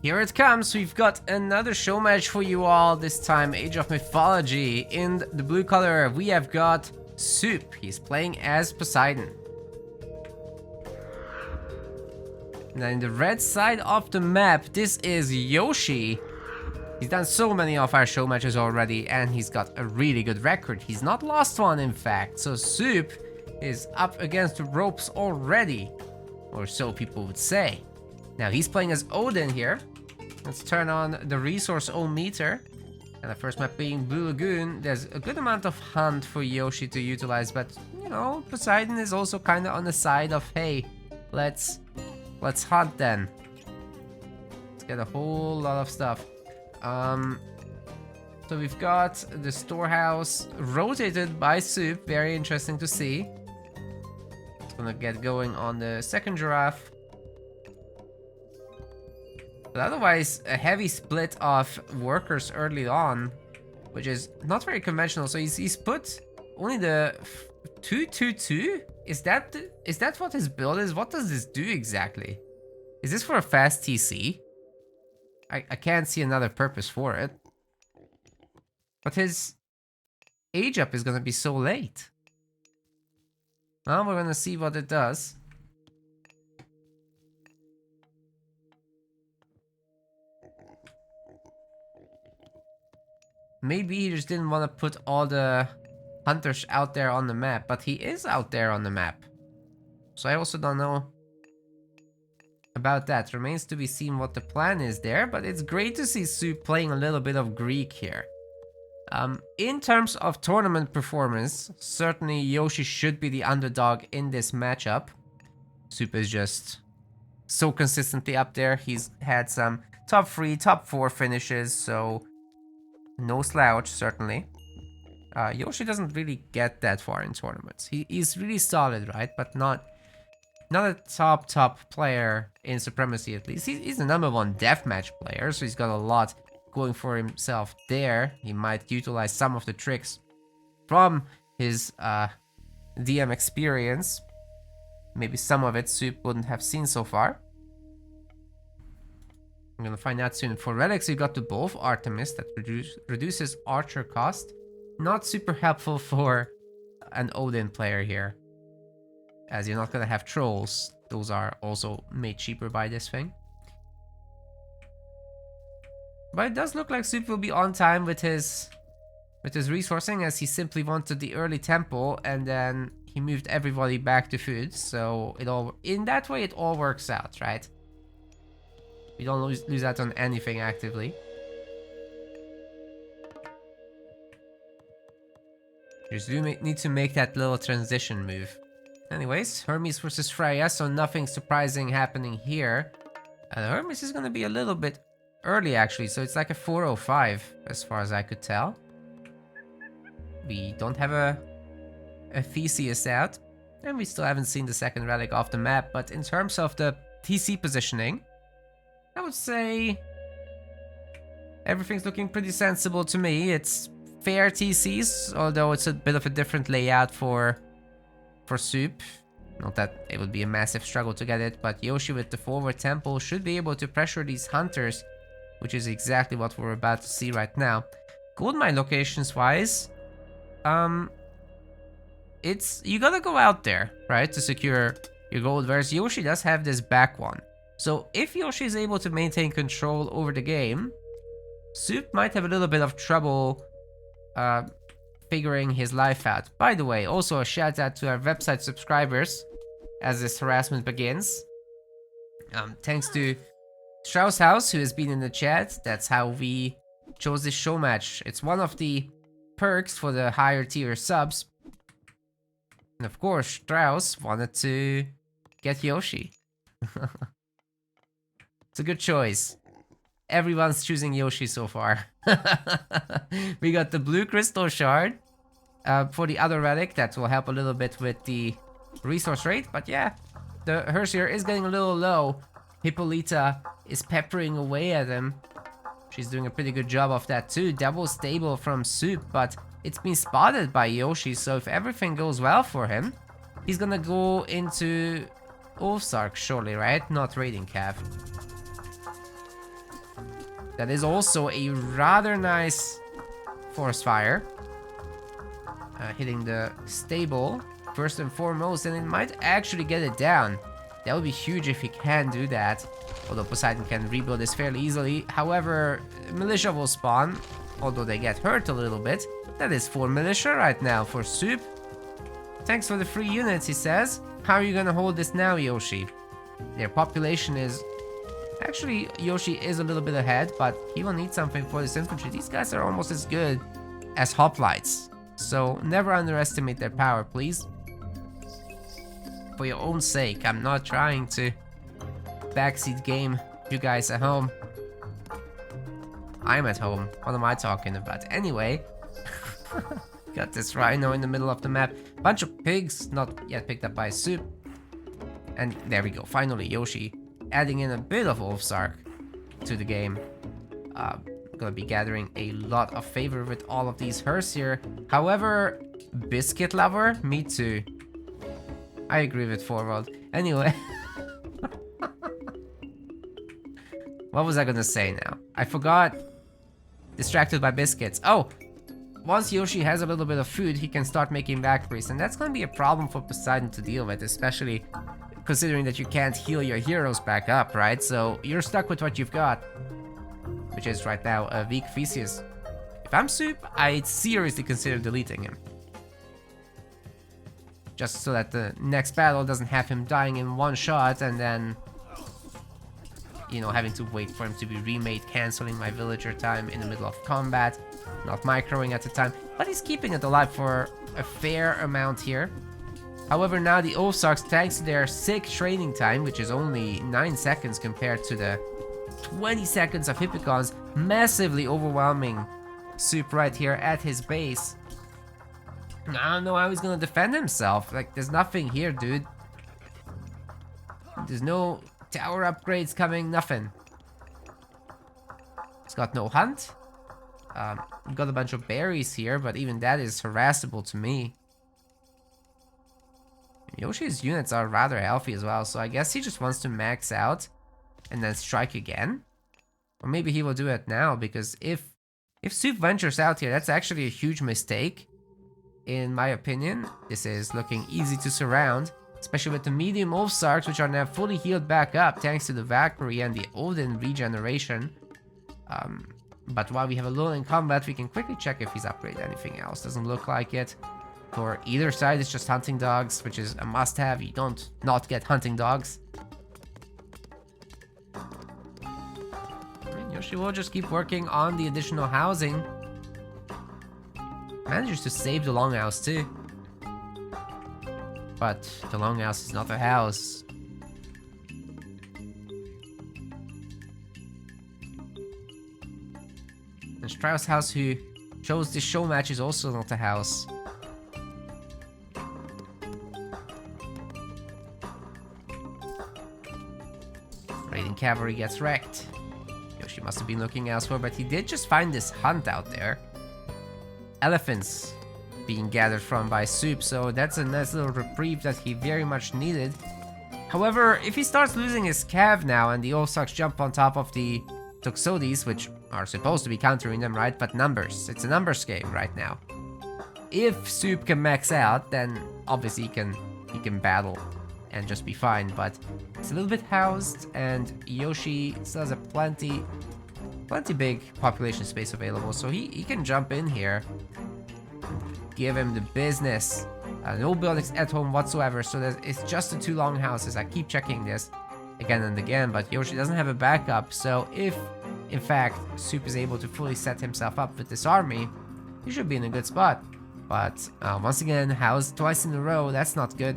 Here it comes, we've got another show match for you all, this time Age of Mythology. In the blue color, we have got Suppe. He's playing as Poseidon. Now in the red side of the map, this is Yoshi. He's done so many of our show matches already, and he's got a really good record. He's not lost one, in fact. So Suppe is up against the ropes already, or so people would say. Now he's playing as Odin here. Let's turn on the resource meter. And the first map being Blue Lagoon. There's a good amount of hunt for Yoshi to utilize, but you know, Poseidon is also kind of on the side of, hey, let's hunt then. Let's get a whole lot of stuff. So we've got the storehouse rotated by Suppe. Very interesting to see. It's gonna get going on the second giraffe. But otherwise, a heavy split of workers early on, which is not very conventional. So he's put only the 2-2-2. Is that what his build is? What does this do exactly? Is this for a fast TC? I can't see another purpose for it. But his age up is gonna be so late. Well, we're gonna see what it does. Maybe he just didn't want to put all the hunters out there on the map, but he is out there on the map. So I also don't know about that. Remains to be seen what the plan is there, but it's great to see Suppe playing a little bit of Greek here. In terms of tournament performance, certainly Yoshi should be the underdog in this matchup. Suppe is just so consistently up there. He's had some top 3, top 4 finishes, so no slouch, certainly. Yoshi doesn't really get that far in tournaments. He's really solid, right? But not a top player in Supremacy, at least. He's the #1 deathmatch player, so he's got a lot going for himself there. He might utilize some of the tricks from his DM experience. Maybe some of it Suppe wouldn't have seen so far. I'm gonna find out soon. For relics, you got the bow of Artemis that reduces archer cost. Not super helpful for an Odin player here, as you're not gonna have trolls. Those are also made cheaper by this thing. But it does look like Suppe will be on time with his resourcing, as he simply wanted the early temple and then he moved everybody back to food. So in that way it all works out, right? We don't lose out on anything actively. You just do need to make that little transition move. Anyways, Hermes versus Freya, so nothing surprising happening here. Hermes is going to be a little bit early actually, so it's like a 4:05 as far as I could tell. We don't have a Theseus out, and we still haven't seen the second relic off the map, but in terms of the TC positioning, I would say everything's looking pretty sensible to me. It's fair TCs, although it's a bit of a different layout for Suppe. Not that it would be a massive struggle to get it, but Yoshi with the forward temple should be able to pressure these hunters, which is exactly what we're about to see right now. Gold mine locations wise, you gotta go out there, right, to secure your gold, whereas Yoshi does have this back one. So if Yoshi is able to maintain control over the game, Suppe might have a little bit of trouble figuring his life out. By the way, also a shout out to our website subscribers as this harassment begins. Thanks to Strauss House, who has been in the chat. That's how we chose this show match. It's one of the perks for the higher tier subs. And of course, Strauss wanted to get Yoshi. It's a good choice. Everyone's choosing Yoshi so far. We got the blue crystal shard for the other relic. That will help a little bit with the resource rate. But yeah, the Hersier is getting a little low. Hippolyta is peppering away at him. She's doing a pretty good job of that too. Double stable from Suppe, but it's been spotted by Yoshi. So if everything goes well for him, he's gonna go into Ulfsark surely, right? Not raiding Cav. That is also a rather nice forest fire. Hitting the stable first and foremost, and it might actually get it down. That would be huge if he can do that. Although Poseidon can rebuild this fairly easily. However, militia will spawn, although they get hurt a little bit. That is 4 militia right now for Suppe. Thanks for the free units, he says. How are you gonna hold this now, Yoshi? Their population is... Actually, Yoshi is a little bit ahead, but he will need something for this infantry. These guys are almost as good as hoplites. So never underestimate their power, please. For your own sake, I'm not trying to backseat game you guys at home. I'm at home. What am I talking about? Anyway, got this rhino in the middle of the map. Bunch of pigs, not yet picked up by Suppe. And there we go. Finally, Yoshi adding in a bit of Wolfsark to the game. Gonna be gathering a lot of favor with all of these hearse here. However, biscuit lover, me too. I agree with Forward. Anyway. What was I gonna say now? I forgot. Distracted by biscuits. Oh! Once Yoshi has a little bit of food, he can start making backbreeze, and that's gonna be a problem for Poseidon to deal with, especially considering that you can't heal your heroes back up, right? So you're stuck with what you've got, which is right now a weak Theseus. If I'm Suppe, I'd seriously consider deleting him. Just so that the next battle doesn't have him dying in one shot and then, you know, having to wait for him to be remade, canceling my villager time in the middle of combat, not microing at the time, but he's keeping it alive for a fair amount here. However, now the Wolfsarks, thanks to their sick training time, which is only 9 seconds compared to the 20 seconds of Hippicons, massively overwhelming Suppe right here at his base. I don't know how he's gonna defend himself. Like, there's nothing here, dude. There's no tower upgrades coming, nothing. He's got no hunt. Got a bunch of berries here, but even that is harassable to me. Yoshi's units are rather healthy as well, so I guess he just wants to max out and then strike again. Or maybe he will do it now, because if Suppe ventures out here, that's actually a huge mistake. In my opinion, this is looking easy to surround, especially with the medium Wolfsarks, which are now fully healed back up thanks to the Valkyrie and the Odin regeneration. But while we have a lull in combat, we can quickly check if he's upgraded anything else. Doesn't look like it. For either side, it's just hunting dogs, which is a must-have. You don't not get hunting dogs. Yoshi will just keep working on the additional housing. Manages to save the longhouse too. But the longhouse is not a house. And Strauss House, who chose this show match, is also not a house. Raiding cavalry gets wrecked. Yoshi must have been looking elsewhere, but he did just find this hunt out there. Elephants being gathered from by Suppe, so that's a nice little reprieve that he very much needed. However, if he starts losing his cav now and the Wolfsarks jump on top of the Toxotes, which are supposed to be countering them, right? But numbers, it's a numbers game right now. If Suppe can max out, then obviously he can battle and just be fine, but it's a little bit housed, and Yoshi still has a plenty big population space available, so he can jump in here, give him the business. No buildings at home whatsoever, so it's just the 2 longhouses. I keep checking this again and again, but Yoshi doesn't have a backup, so if in fact Suppe is able to fully set himself up with this army, he should be in a good spot. But once again, housed twice in a row, that's not good.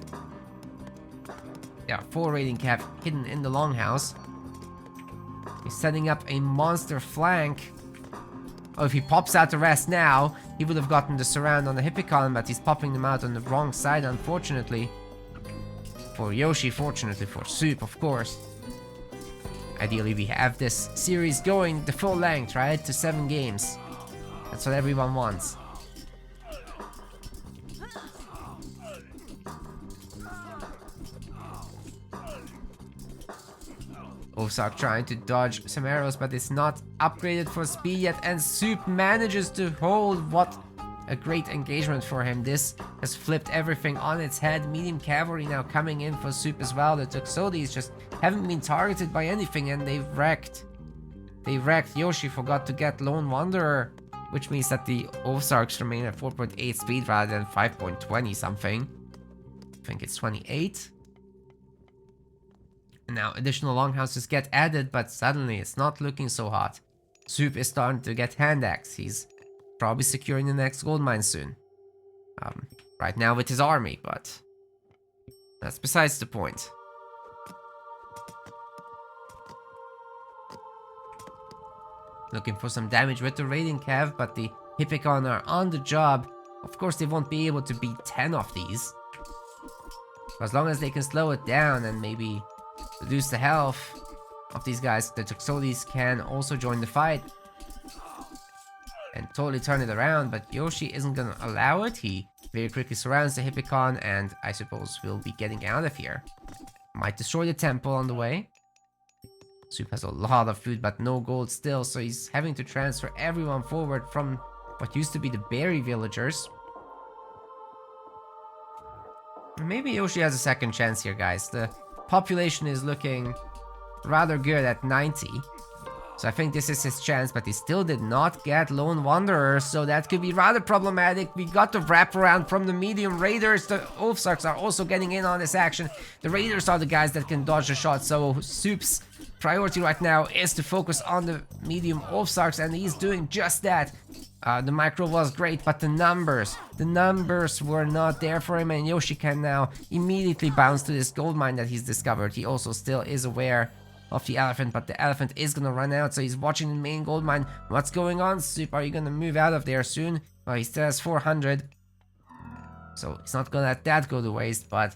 There are 4 raiding cav hidden in the longhouse. He's setting up a monster flank. Oh, if he pops out the rest now, he would have gotten the surround on the Hippicon, but he's popping them out on the wrong side, unfortunately. For Yoshi, fortunately for Suppe, of course. Ideally, we have this series going the full length, right? To 7 games. That's what everyone wants. Ozark trying to dodge some arrows, but it's not upgraded for speed yet, and Soup manages to hold. What a great engagement for him. This has flipped everything on its head. Medium cavalry now coming in for Soup as well. The Tuxodis just haven't been targeted by anything, and they've wrecked. They wrecked. Yoshi forgot to get Lone Wanderer, which means that the Ozarks remain at 4.8 speed rather than 5.20 something. I think it's 28. And now additional longhouses get added, but suddenly it's not looking so hot. Soup is starting to get hand axe. He's probably securing the next gold mine soon. Right now with his army, but that's besides the point. Looking for some damage with the raiding cav, but the Hippicon are on the job. Of course they won't be able to beat 10 of these. But as long as they can slow it down and maybe reduce the health of these guys, the Tuxodis can also join the fight and totally turn it around, but Yoshi isn't gonna allow it. He very quickly surrounds the Hippicon, and I suppose we'll be getting out of here. Might destroy the temple on the way. Soup has a lot of food, but no gold still, so he's having to transfer everyone forward from what used to be the berry villagers. Maybe Yoshi has a second chance here, guys. The population is looking rather good at 90. So I think this is his chance, but he still did not get Lone Wanderer, so that could be rather problematic. We got the wraparound from the medium raiders. The Ozarks are also getting in on this action. The raiders are the guys that can dodge the shot, so Soup's priority right now is to focus on the medium Ozarks, and he's doing just that. The micro was great, but the numbers were not there for him, and Yoshi can now immediately bounce to this gold mine that he's discovered. He also still is aware of the elephant, but the elephant is gonna run out, so he's watching the main gold mine. What's going on, Soup? Are you gonna move out of there soon? Well, he still has 400, so he's not gonna let that go to waste. But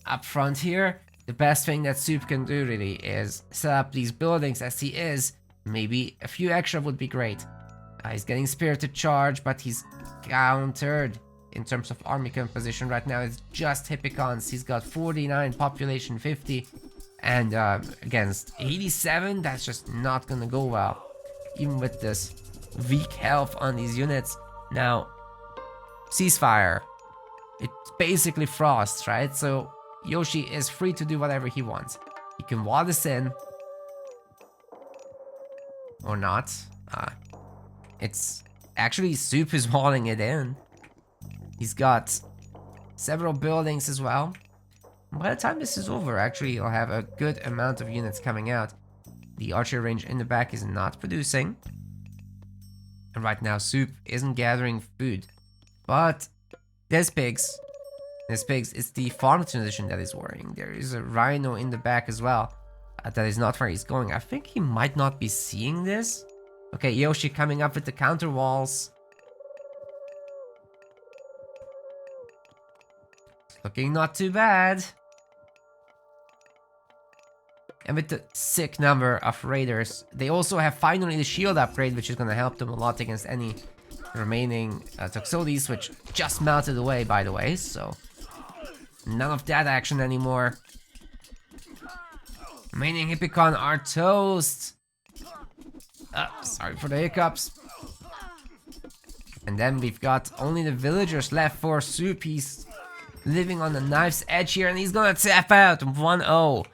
up front here, the best thing that Soup can do really is set up these buildings as he is. Maybe a few extra would be great. He's getting Spirited Charge, but he's countered in terms of army composition. Right now it's just Hippicons. He's got 49, population 50. And against 87, that's just not gonna go well. Even with this weak health on these units. Now, ceasefire. It's basically frost, right? So Yoshi is free to do whatever he wants. He can wall this in. Or not. It's actually Soup is walling it in. He's got several buildings as well. By the time this is over, actually, you'll have a good amount of units coming out. The archery range in the back is not producing. And right now, Soup isn't gathering food. But there's pigs. It's the farm transition that is worrying. There is a rhino in the back as well. That is not where he's going. I think he might not be seeing this. Okay, Yoshi coming up with the counter walls. Looking not too bad. And with the sick number of raiders, they also have finally the shield upgrade, which is going to help them a lot against any remaining Tuxodis, which just melted away, by the way, so none of that action anymore. Remaining Hippicon are toast. Sorry for the hiccups. And then we've got only the villagers left for Soup. He's living on the knife's edge here, and he's gonna tap out. 1-0.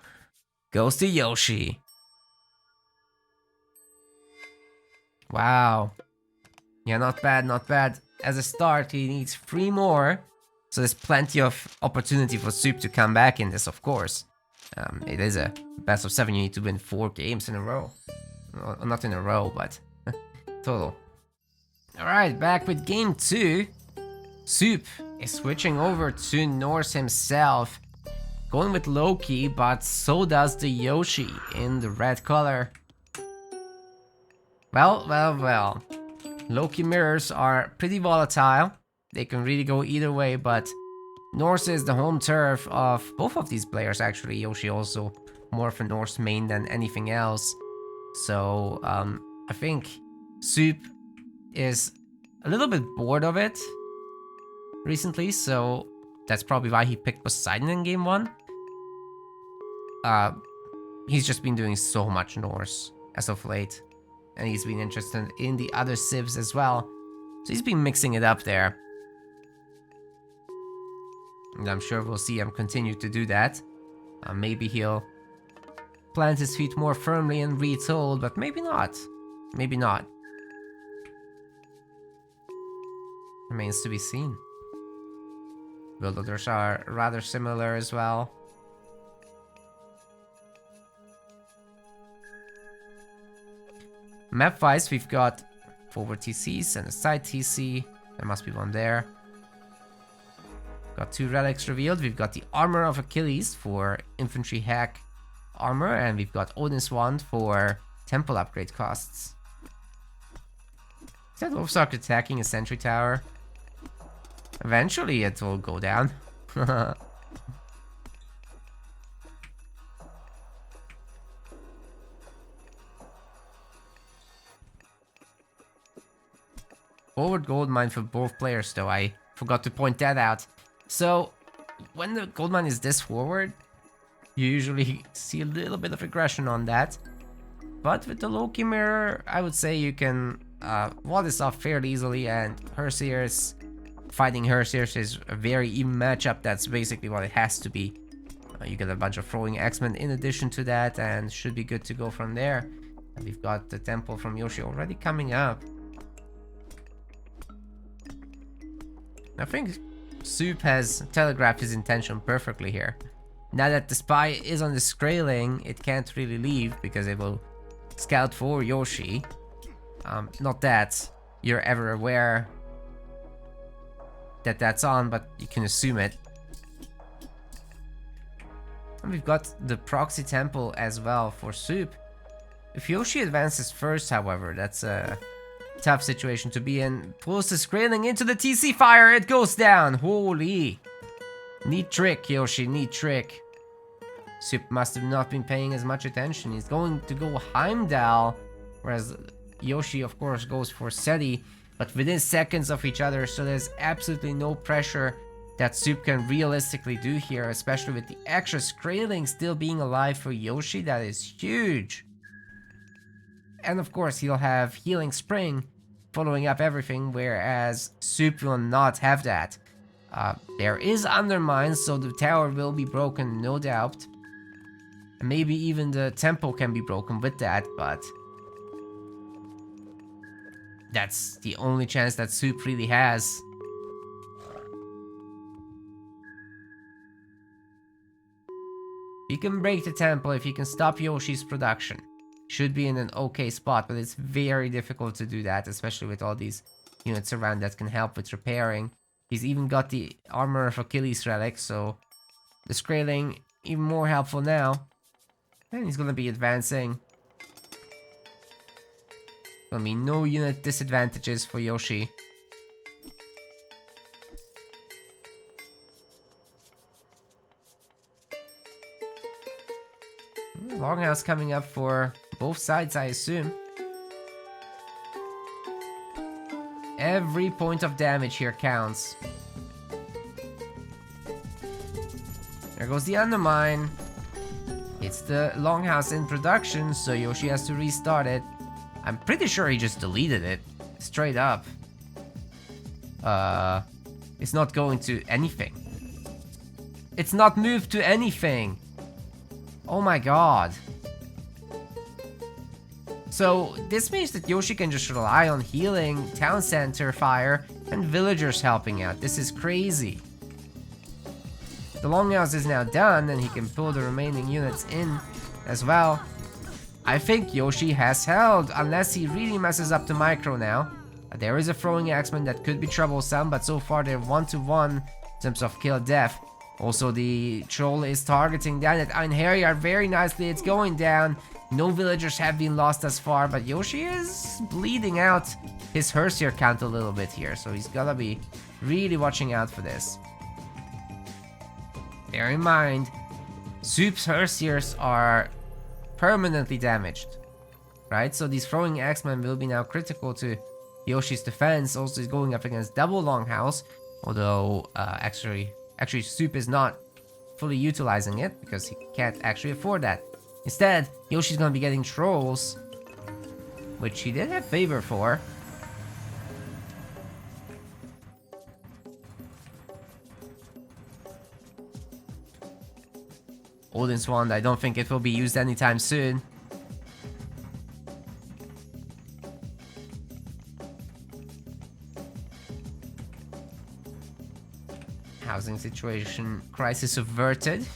Goes to Yoshi. Wow. Yeah, not bad, not bad. As a start, he needs 3 more. So there's plenty of opportunity for Soup to come back in this, of course. It is a best of 7. You need to win 4 games in a row. Well, not in a row, but total. Alright, back with game 2. Soup is switching over to Norse himself. Going with Loki, but so does the Yoshi in the red color. Well. Loki mirrors are pretty volatile. They can really go either way, but Norse is the home turf of both of these players, actually. Yoshi also more of a Norse main than anything else. So, I think Soup is a little bit bored of it recently, so that's probably why he picked Poseidon in game 1. he's just been doing so much Norse as of late. And he's been interested in the other civs as well. So he's been mixing it up there. And I'm sure we'll see him continue to do that. Maybe he'll plant his feet more firmly in Retold, but maybe not. Maybe not. Remains to be seen. Build orders are rather similar as well. Map-wise, we've got forward TCs and a side TC. There must be one there. Got 2 relics revealed. We've got the Armor of Achilles for infantry hack armor, and we've got Odin's Wand for temple upgrade costs. Is that Wolfsark attacking a sentry tower? Eventually it will go down. Forward gold mine for both players though, I forgot to point that out. So, when the gold mine is this forward, you usually see a little bit of aggression on that. But with the Loki mirror, I would say you can wall this off fairly easily, and Herseers, fighting Herseers is a very even matchup. That's basically what it has to be. You get a bunch of throwing X-Men in addition to that, and should be good to go from there. And we've got the temple from Yoshi already coming up. I think Suppe has telegraphed his intention perfectly here. Now that the spy is on the Skraeling, it can't really leave because it will scout for Yoshi. Not that you're ever aware that that's on, but you can assume it. And we've got the proxy temple as well for Suppe. If Yoshi advances first, however, that's a tough situation to be in. Pulls the Skraeling into the TC fire, it goes down. Holy. Neat trick, Yoshi, neat trick. Suppe must have not been paying as much attention. He's going to go Heimdall, whereas Yoshi, of course, goes for Seti, but within seconds of each other, so there's absolutely no pressure that Suppe can realistically do here, especially with the extra Skraeling still being alive for Yoshi. That is huge. And of course, he'll have Healing Spring following up everything, whereas Suppe will not have that. There is Undermine, so the tower will be broken, no doubt. And maybe even the temple can be broken with that, but that's the only chance that Suppe really has. He can break the temple if he can stop Yoshi's production. Should be in an okay spot, but it's very difficult to do that, especially with all these units around that can help with repairing. He's even got the Armor of Achilles relic, so the Skraeling even more helpful now. And he's gonna be advancing. Gonna be no unit disadvantages for Yoshi. Longhouse coming up for both sides, I assume. Every point of damage here counts. There goes the Undermine. It's the Longhouse in production, so Yoshi has to restart it. I'm pretty sure he just deleted it. Straight up. It's not going to anything. It's not moved to anything. Oh my god. So this means that Yoshi can just rely on healing, town center fire, and villagers helping out. This is crazy. The Longhouse is now done, and he can pull the remaining units in as well. I think Yoshi has held, unless he really messes up the micro now. There is a throwing axeman that could be troublesome, but so far they're 1-to-1 in terms of kill death. Also, the troll is targeting down at Einherjar very nicely. It's going down. No villagers have been lost thus far, but Yoshi is bleeding out his Herseer count a little bit here, so he's gotta be really watching out for this. Bear in mind, Suppe's Herseers are permanently damaged, right? So these throwing axemen will be now critical to Yoshi's defense. Also, he's going up against double Longhouse, although actually Suppe is not fully utilizing it because he can't actually afford that. Instead, Yoshi's gonna be getting trolls, which he did have favor for. Odin's Wand, I don't think it will be used anytime soon. Housing situation crisis averted.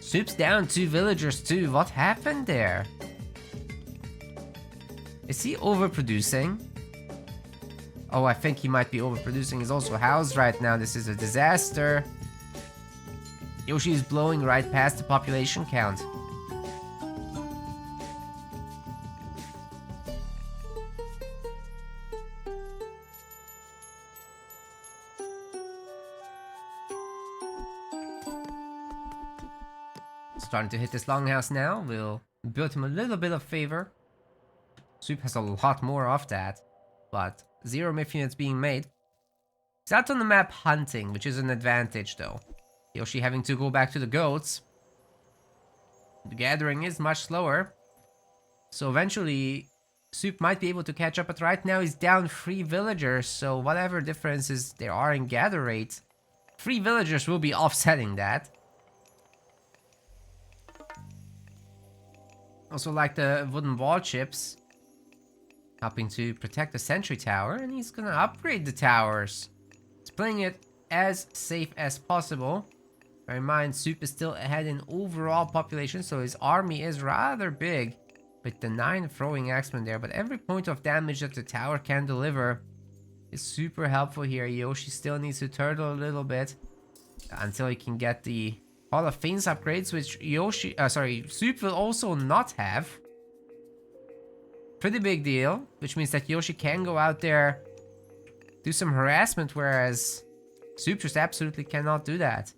Soup's down 2 villagers too. What happened there? Is he overproducing? Oh, I think he might be overproducing. He's also housed right now. This is a disaster. Yoshi is blowing right past the population count. Starting to hit this longhouse now. We'll build him a little bit of favor. Soup has a lot more of that, but 0 myth units being made. He's out on the map hunting, which is an advantage though. Yoshi having to go back to the goats. The gathering is much slower, so eventually Soup might be able to catch up, but right now he's down 3 villagers, so whatever differences there are in gather rate, 3 villagers will be offsetting that. Also like the wooden wall chips, helping to protect the sentry tower, and he's gonna upgrade the towers. He's playing it as safe as possible. Bear in mind, Soup is still ahead in overall population, so his army is rather big with the 9 throwing axemen there, but every point of damage that the tower can deliver is super helpful here. Yoshi still needs to turtle a little bit until he can get the Hall of Fames upgrades, which Soup will also not have. Pretty big deal, which means that Yoshi can go out there, do some harassment, whereas Soup just absolutely cannot do that.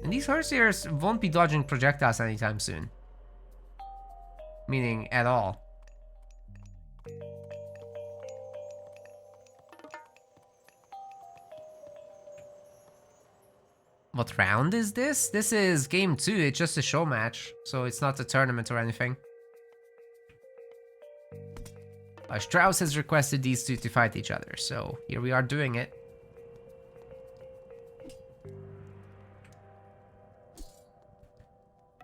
And these Hersiers won't be dodging projectiles anytime soon. Meaning, at all. What round is this? This is game 2, it's just a show match, so it's not a tournament or anything. Strauss has requested these two to fight each other, so here we are doing it.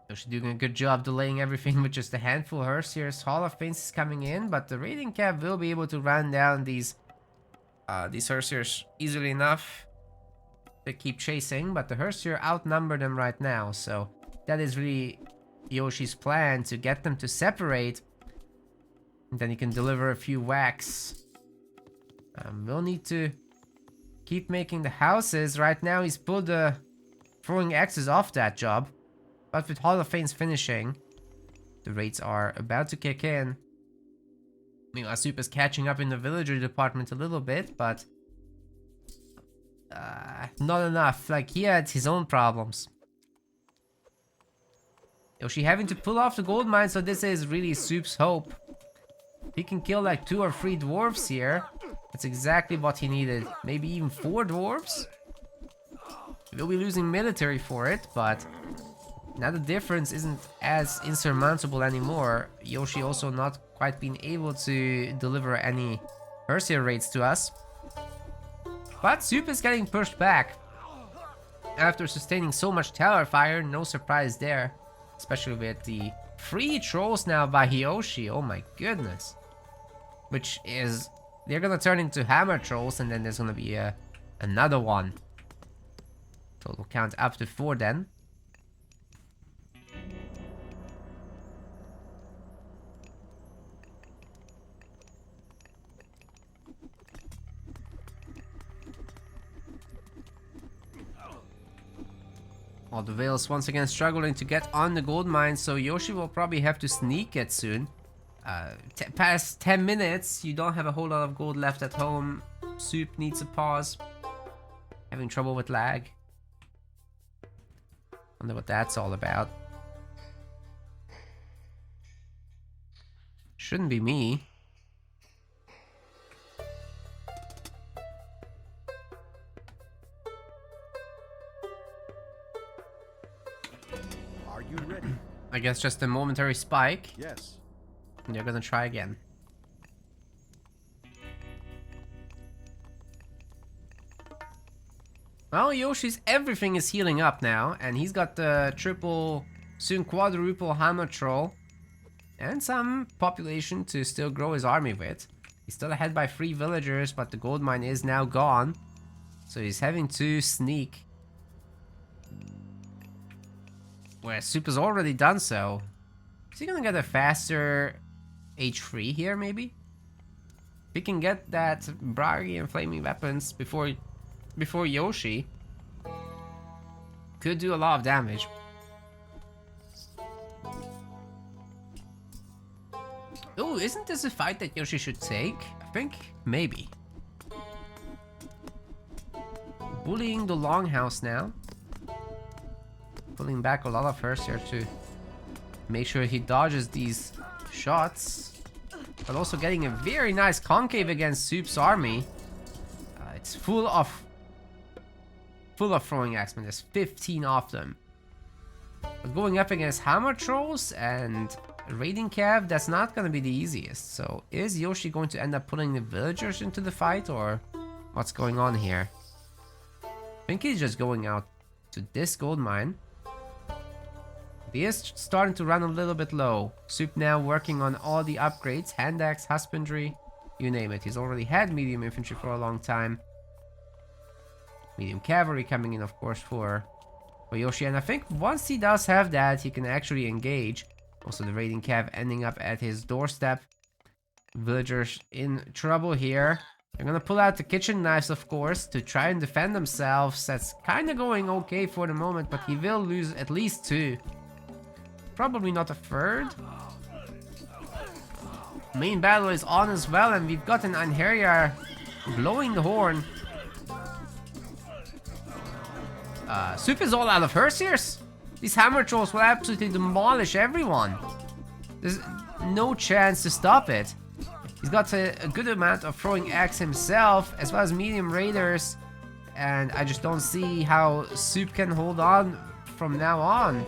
Yoshi doing a good job delaying everything with just a handful of Hersiers. Hall of Fames is coming in, but the raiding cap will be able to run down these Hersiers easily enough to keep chasing, but the Hersier outnumber them right now, so that is really Yoshi's plan, to get them to separate, and then he can deliver a few whacks. We'll need to keep making the houses. Right now he's pulled the throwing axes off that job, but with Hall of Fames finishing, the raids are about to kick in. Meanwhile, Soup is catching up in the villager department a little bit, but not enough. Like, he had his own problems. Yoshi having to pull off the gold mine, so this is really Soup's hope. He can kill like 2 or 3 dwarves here. That's exactly what he needed. Maybe even 4 dwarves. We'll be losing military for it, but now the difference isn't as insurmountable anymore. Yoshi also not quite been able to deliver any Hersier raids to us. But Soup is getting pushed back. After sustaining so much tower fire, no surprise there. Especially with the 3 trolls now by Yoshi, oh my goodness. Which is, they're gonna turn into hammer trolls, and then there's gonna be another one. Total count up to 4 then. All the Veils once again struggling to get on the gold mine, so Yoshi will probably have to sneak it soon. Past 10 minutes, you don't have a whole lot of gold left at home. Soup needs a pause. Having trouble with lag. Wonder what that's all about. Shouldn't be me. guess just a momentary spike. Yes. And they're gonna try again. Well, Yoshi's everything is healing up now, and he's got the triple, soon quadruple hammer troll, and some population to still grow his army with. He's still ahead by 3 villagers, but the gold mine is now gone, so he's having to sneak. Whereas Suppe has already done so. Is he gonna get a faster H3 here, maybe? If he can get that Bragi and flaming weapons before Yoshi, could do a lot of damage. Oh, isn't this a fight that Yoshi should take? I think maybe. Bullying the longhouse now. Pulling back a lot of hers here to make sure he dodges these shots. But also getting a very nice concave against Suppe's army. It's full of throwing axemen. There's 15 of them. But going up against hammer trolls and raiding cav, that's not gonna be the easiest. So is Yoshi going to end up putting the villagers into the fight, or what's going on here? I think he's just going out to this gold mine. He is starting to run a little bit low. Suppe now working on all the upgrades, hand axe, husbandry, you name it. He's already had medium infantry for a long time. Medium cavalry coming in, of course, for Yoshi. And I think once he does have that, he can actually engage. Also, the raiding cav ending up at his doorstep. Villagers in trouble here. They're gonna pull out the kitchen knives, of course, to try and defend themselves. That's kind of going okay for the moment, but he will lose at least 2. Probably not a 3rd. Main battle is on as well, and we've got an Einherjar blowing the horn. Suppe is all out of Herseers. These hammer trolls will absolutely demolish everyone. There's no chance to stop it. He's got a good amount of throwing axe himself, as well as medium raiders, and I just don't see how Suppe can hold on from now on.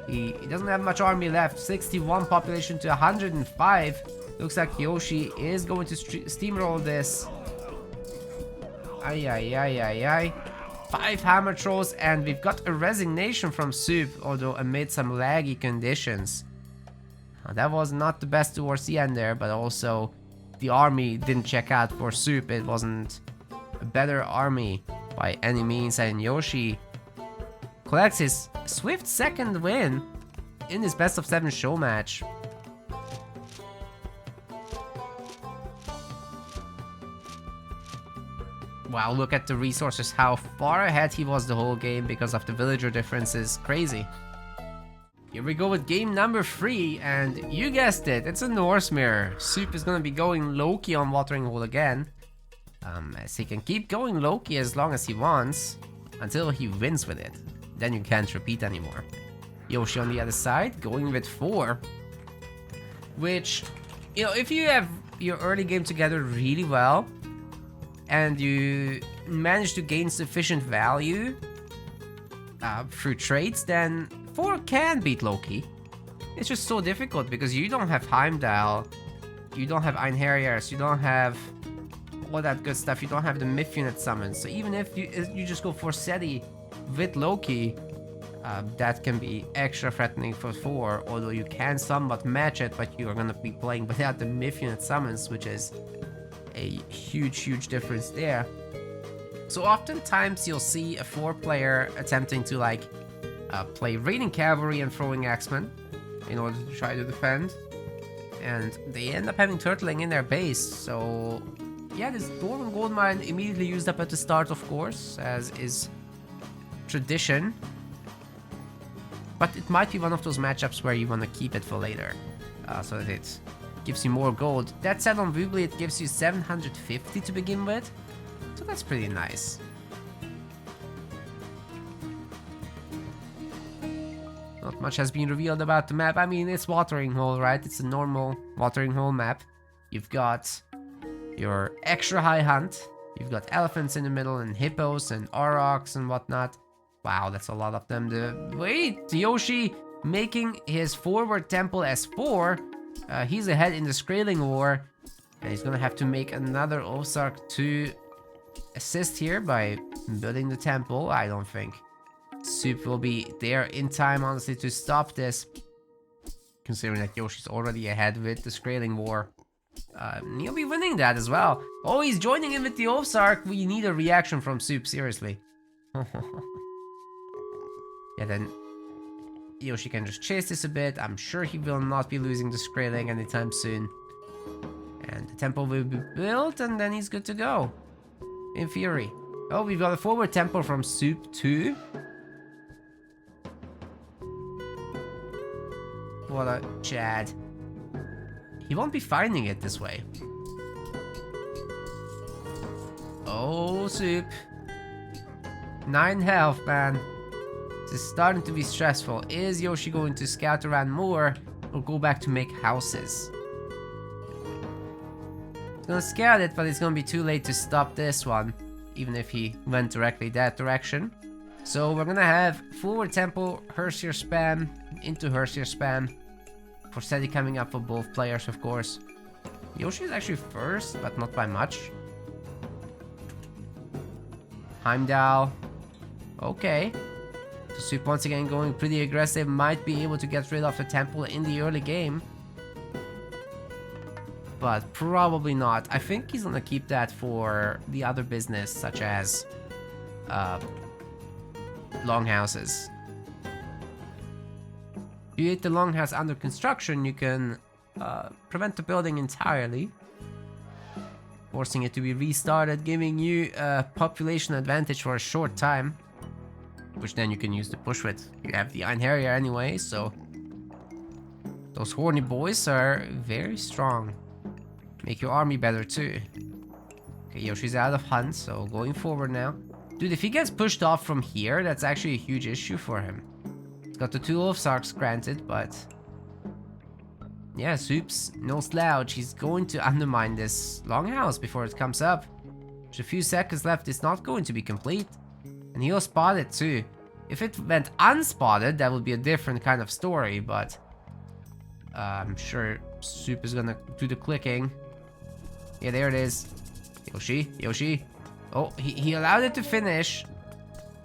He doesn't have much army left. 61 population to 105. Looks like Yoshi is going to steamroll this. Ay, ay, ay, ay, ay. 5 hammer trolls, and we've got a resignation from Suppe, although amid some laggy conditions. That was not the best towards the end there, but also the army didn't check out for Suppe. It wasn't a better army by any means, and Yoshi collects his swift 2nd win in his best of 7 show match. Wow, look at the resources, how far ahead he was the whole game because of the villager differences. Crazy. Here we go with game number 3, and you guessed it, it's a Norse mirror. Suppe is gonna be going low-key on Watering Hole again. As he can keep going low-key as long as he wants, until he wins with it. Then you can't repeat anymore. Yoshi on the other side, going with 4. Which, you know, if you have your early game together really well, and you manage to gain sufficient value through trades, then 4 can beat Loki. It's just so difficult because you don't have Heimdall, you don't have Einherjars, you don't have all that good stuff, you don't have the Myth unit summons. So even if you just go for SETI with Loki, that can be extra threatening for 4, although you can somewhat match it, but you are going to be playing without the Myth unit summons, which is a huge difference there. So oftentimes you'll see a 4-player attempting to like play raiding cavalry and throwing axemen in order to try to defend, and they end up having turtling in their base. So yeah, this Dwarven gold mine immediately used up at the start, of course, as is tradition, but it might be one of those matchups where you want to keep it for later, so that it gives you more gold. That said, on Woobly it gives you 750 to begin with, so that's pretty nice. Not much has been revealed about the map. I mean, it's Watering Hole, right? It's a normal Watering Hole map. You've got your extra high hunt, you've got elephants in the middle, and hippos and aurochs and whatnot. Wow, that's a lot of them. Wait, Yoshi making his forward temple as 4. He's ahead in the Scaling War. And he's gonna have to make another Ozark to assist here by building the temple. I don't think Suppe will be there in time, honestly, to stop this. Considering that Yoshi's already ahead with the Scaling War. He'll be winning that as well. Oh, he's joining in with the Ozark. We need a reaction from Suppe, seriously. Yeah, then Yoshi can just chase this a bit. I'm sure he will not be losing the Scaling anytime soon. And the temple will be built, and then he's good to go. In theory. Oh, we've got a forward temple from Suppe too. What a Chad. He won't be finding it this way. Oh, Suppe. 9 health, man. This is starting to be stressful. Is Yoshi going to scout around more or go back to make houses? He's gonna scout it, but it's gonna be too late to stop this one, even if he went directly that direction. So we're gonna have forward temple, Hersier spam, into Hersier spam. Forseti coming up for both players, of course. Yoshi is actually first, but not by much. Heimdall. Okay. So Suppe once again going pretty aggressive. Might be able to get rid of the temple in the early game. But probably not. I think he's gonna keep that for the other business, such as longhouses. If you hit the longhouse under construction, you can prevent the building entirely, forcing it to be restarted, giving you a population advantage for a short time, which then you can use to push with. You have the Einherjar anyway, so those horny boys are very strong. Make your army better too. Okay, Yoshi's out of hunt, so going forward now. Dude, if he gets pushed off from here, that's actually a huge issue for him. He's got the 2 Wolfsarks granted, but yeah, Suppe's no slouch. He's going to undermine this longhouse before it comes up. There's a few seconds left. It's not going to be complete. And he'll spot it too. If it went unspotted, that would be a different kind of story, but I'm sure Suppe is gonna do the clicking. Yeah, there it is. Yoshi. Oh, he allowed it to finish.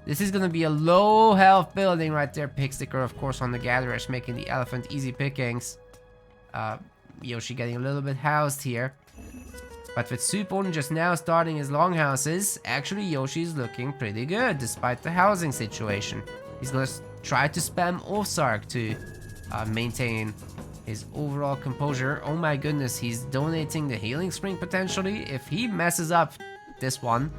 This is gonna be a low health building right there. Picksticker, of course, on the gatherers, making the elephant easy pickings. Yoshi getting a little bit housed here. But with Suppe only just now starting his longhouses, actually Yoshi's looking pretty good despite the housing situation. He's gonna try to spam Ozark to maintain his overall composure. Oh my goodness, he's donating the healing spring potentially. If he messes up this one,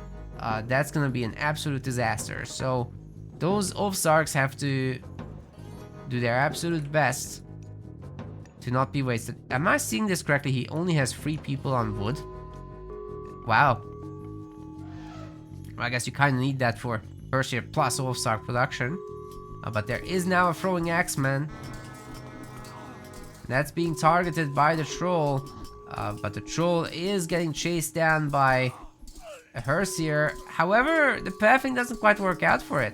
that's gonna be an absolute disaster. So those Ozarks have to do their absolute best to not be wasted. Am I seeing this correctly? He only has 3 people on wood. Wow. Well, I guess you kind of need that for first year plus Ozark production. But there is now a throwing axeman. That's being targeted by the troll. But the troll is getting chased down by a Hersier. However, the pathing doesn't quite work out for it.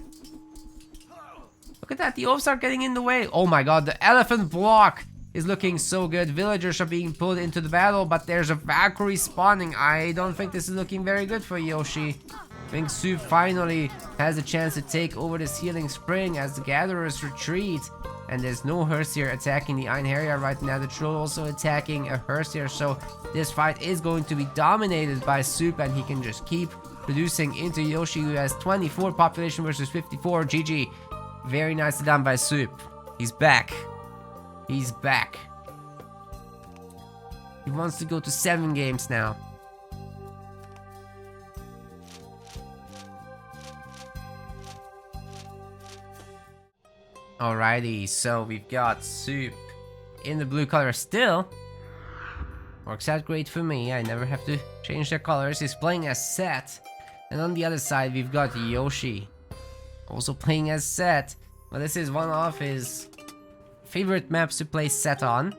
Look at that, the oafs are getting in the way. Oh my god, the elephant block is looking so good. Villagers are being pulled into the battle, but there's a Valkyrie spawning. I don't think this is looking very good for Yoshi. I think Suppe finally has a chance to take over this healing spring as the gatherers retreat. And there's no Hersier attacking the Einherjar right now. The troll also attacking a Hersier. So this fight is going to be dominated by Suppe, and he can just keep producing into Yoshi, who has 24 population versus 54. GG. Very nicely done by Suppe. He's back. He's back. He wants to go to 7 games now. Alrighty, so we've got Suppe in the blue color still. Works out great for me. I never have to change their colors. He's playing as Set. And on the other side, we've got Yoshi. Also playing as Set. Well, this is one of his favorite maps to play Set on.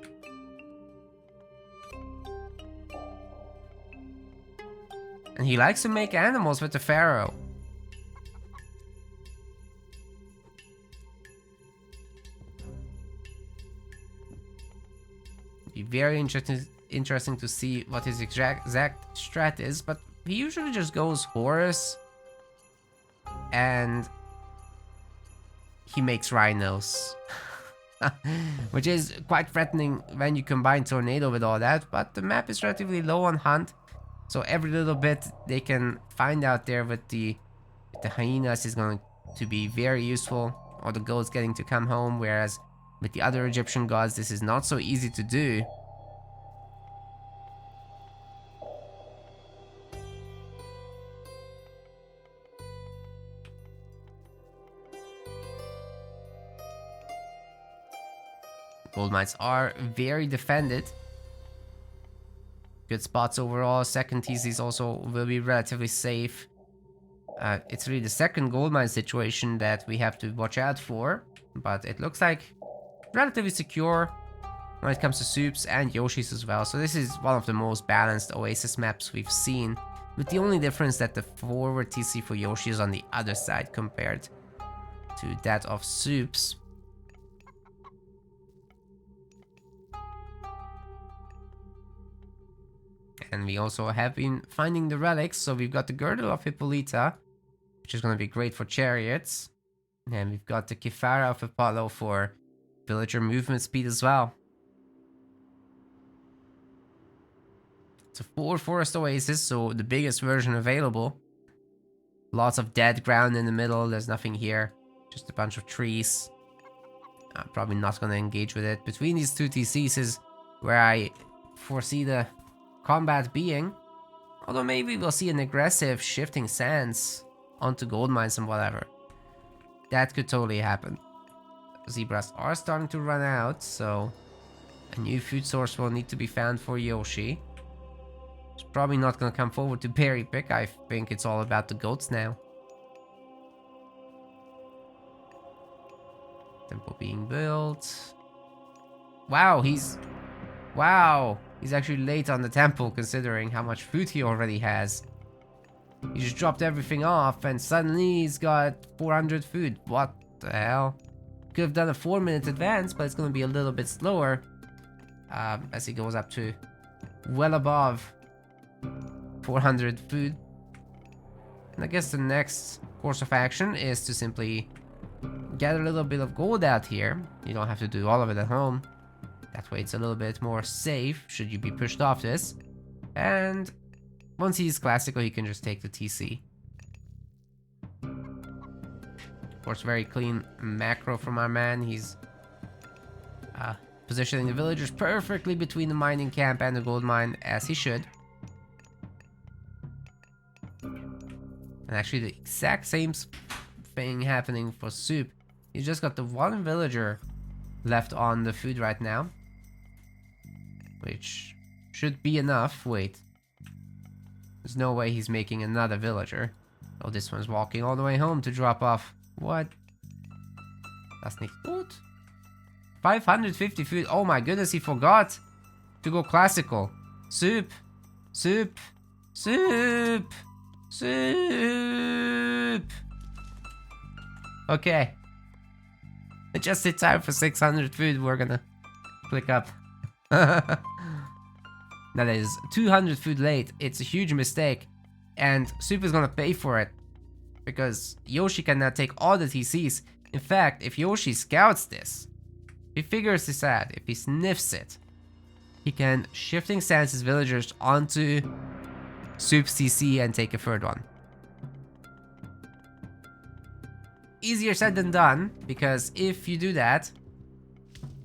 And he likes to make animals with the Pharaoh. very interesting to see what his exact strat is, but he usually just goes Horus and he makes rhinos. Which is quite threatening when you combine Tornado with all that, but the map is relatively low on hunt, so every little bit they can find out there with the hyenas is going to be very useful, or the goats getting to come home, whereas with the other Egyptian gods this is not so easy to do. Gold mines are very defended. Good spots overall. Second TCs also will be relatively safe. It's really the second gold mine situation that we have to watch out for, but it looks like relatively secure when it comes to Supes and Yoshis as well. So this is one of the most balanced Oasis maps we've seen, with the only difference that the forward TC for Yoshi is on the other side compared to that of Supes. And we also have been finding the relics, so we've got the Girdle of Hippolyta, which is going to be great for chariots. And we've got the Kifara of Apollo for villager movement speed as well. It's a 4 forest oasis, so the biggest version available. Lots of dead ground in the middle, there's nothing here. Just a bunch of trees. Probably not going to engage with it. Between these two TCs is where I foresee the combat being. Although maybe we'll see an aggressive shifting sands onto gold mines and whatever. That could totally happen. Zebras are starting to run out, so a new food source will need to be found for Yoshi. It's probably not going to come forward to berry pick. I think it's all about the goats now. Temple being built. Wow, he's actually late on the temple considering how much food he already has. He just dropped everything off and suddenly he's got 400 food. What the hell? Could have done a 4-minute advance, but it's going to be a little bit slower as he goes up to well above 400 food. And I guess the next course of action is to simply get a little bit of gold out here. You don't have to do all of it at home. That way it's a little bit more safe should you be pushed off this. And once he's classical, he can just take the TC. Of course, very clean macro from our man. He's positioning the villagers perfectly between the mining camp and the gold mine, as he should. And actually the exact same thing happening for Soup. He's just got the one villager left on the food right now, which should be enough. Wait, there's no way he's making another villager. Oh, this one's walking all the way home to drop off. What? That's nicht gut. 550 food. Oh my goodness, he forgot to go classical. Soup, soup, soup, soup. Okay. Just in time for 600 food, we're gonna click up. That is 200 food late. It's a huge mistake. And Soup is gonna pay for it. Because Yoshi can now take all the TCs. In fact, if Yoshi scouts this, he figures this out, if he sniffs it, he can shifting sands his villagers onto Soup's TC and take a third one. Easier said than done, because if you do that,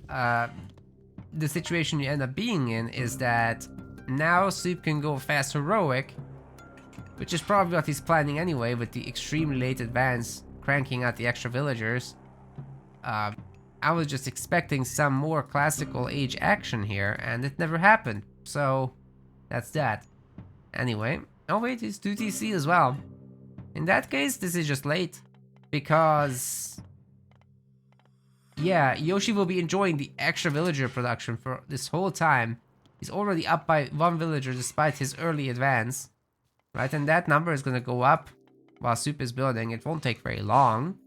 the situation you end up being in is that now Soup can go fast heroic, which is probably what he's planning anyway, with the extremely late advance cranking out the extra villagers. I was just expecting some more classical age action here, and it never happened, so that's that. Anyway, oh wait, it's 2 TC as well. In that case, this is just late. Because, yeah, Yoshi will be enjoying the extra villager production for this whole time. He's already up by 1 villager despite his early advance. Right, and that number is going to go up while Soup is building. It won't take very long.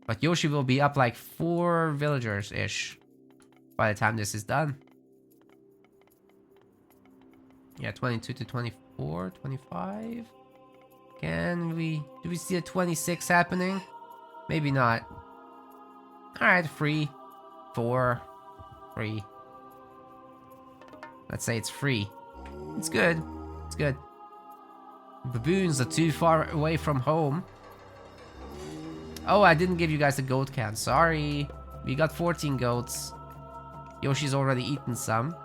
But Yoshi will be up like 4 villagers-ish by the time this is done. Yeah, 22 to 24, 25. Do we see a 26 happening? Maybe not. Alright, 3, 4, 3. Let's say it's 3. It's good. It's good. Baboons are too far away from home. Oh, I didn't give you guys a goat count. Sorry. We got 14 goats. Yoshi's already eaten some.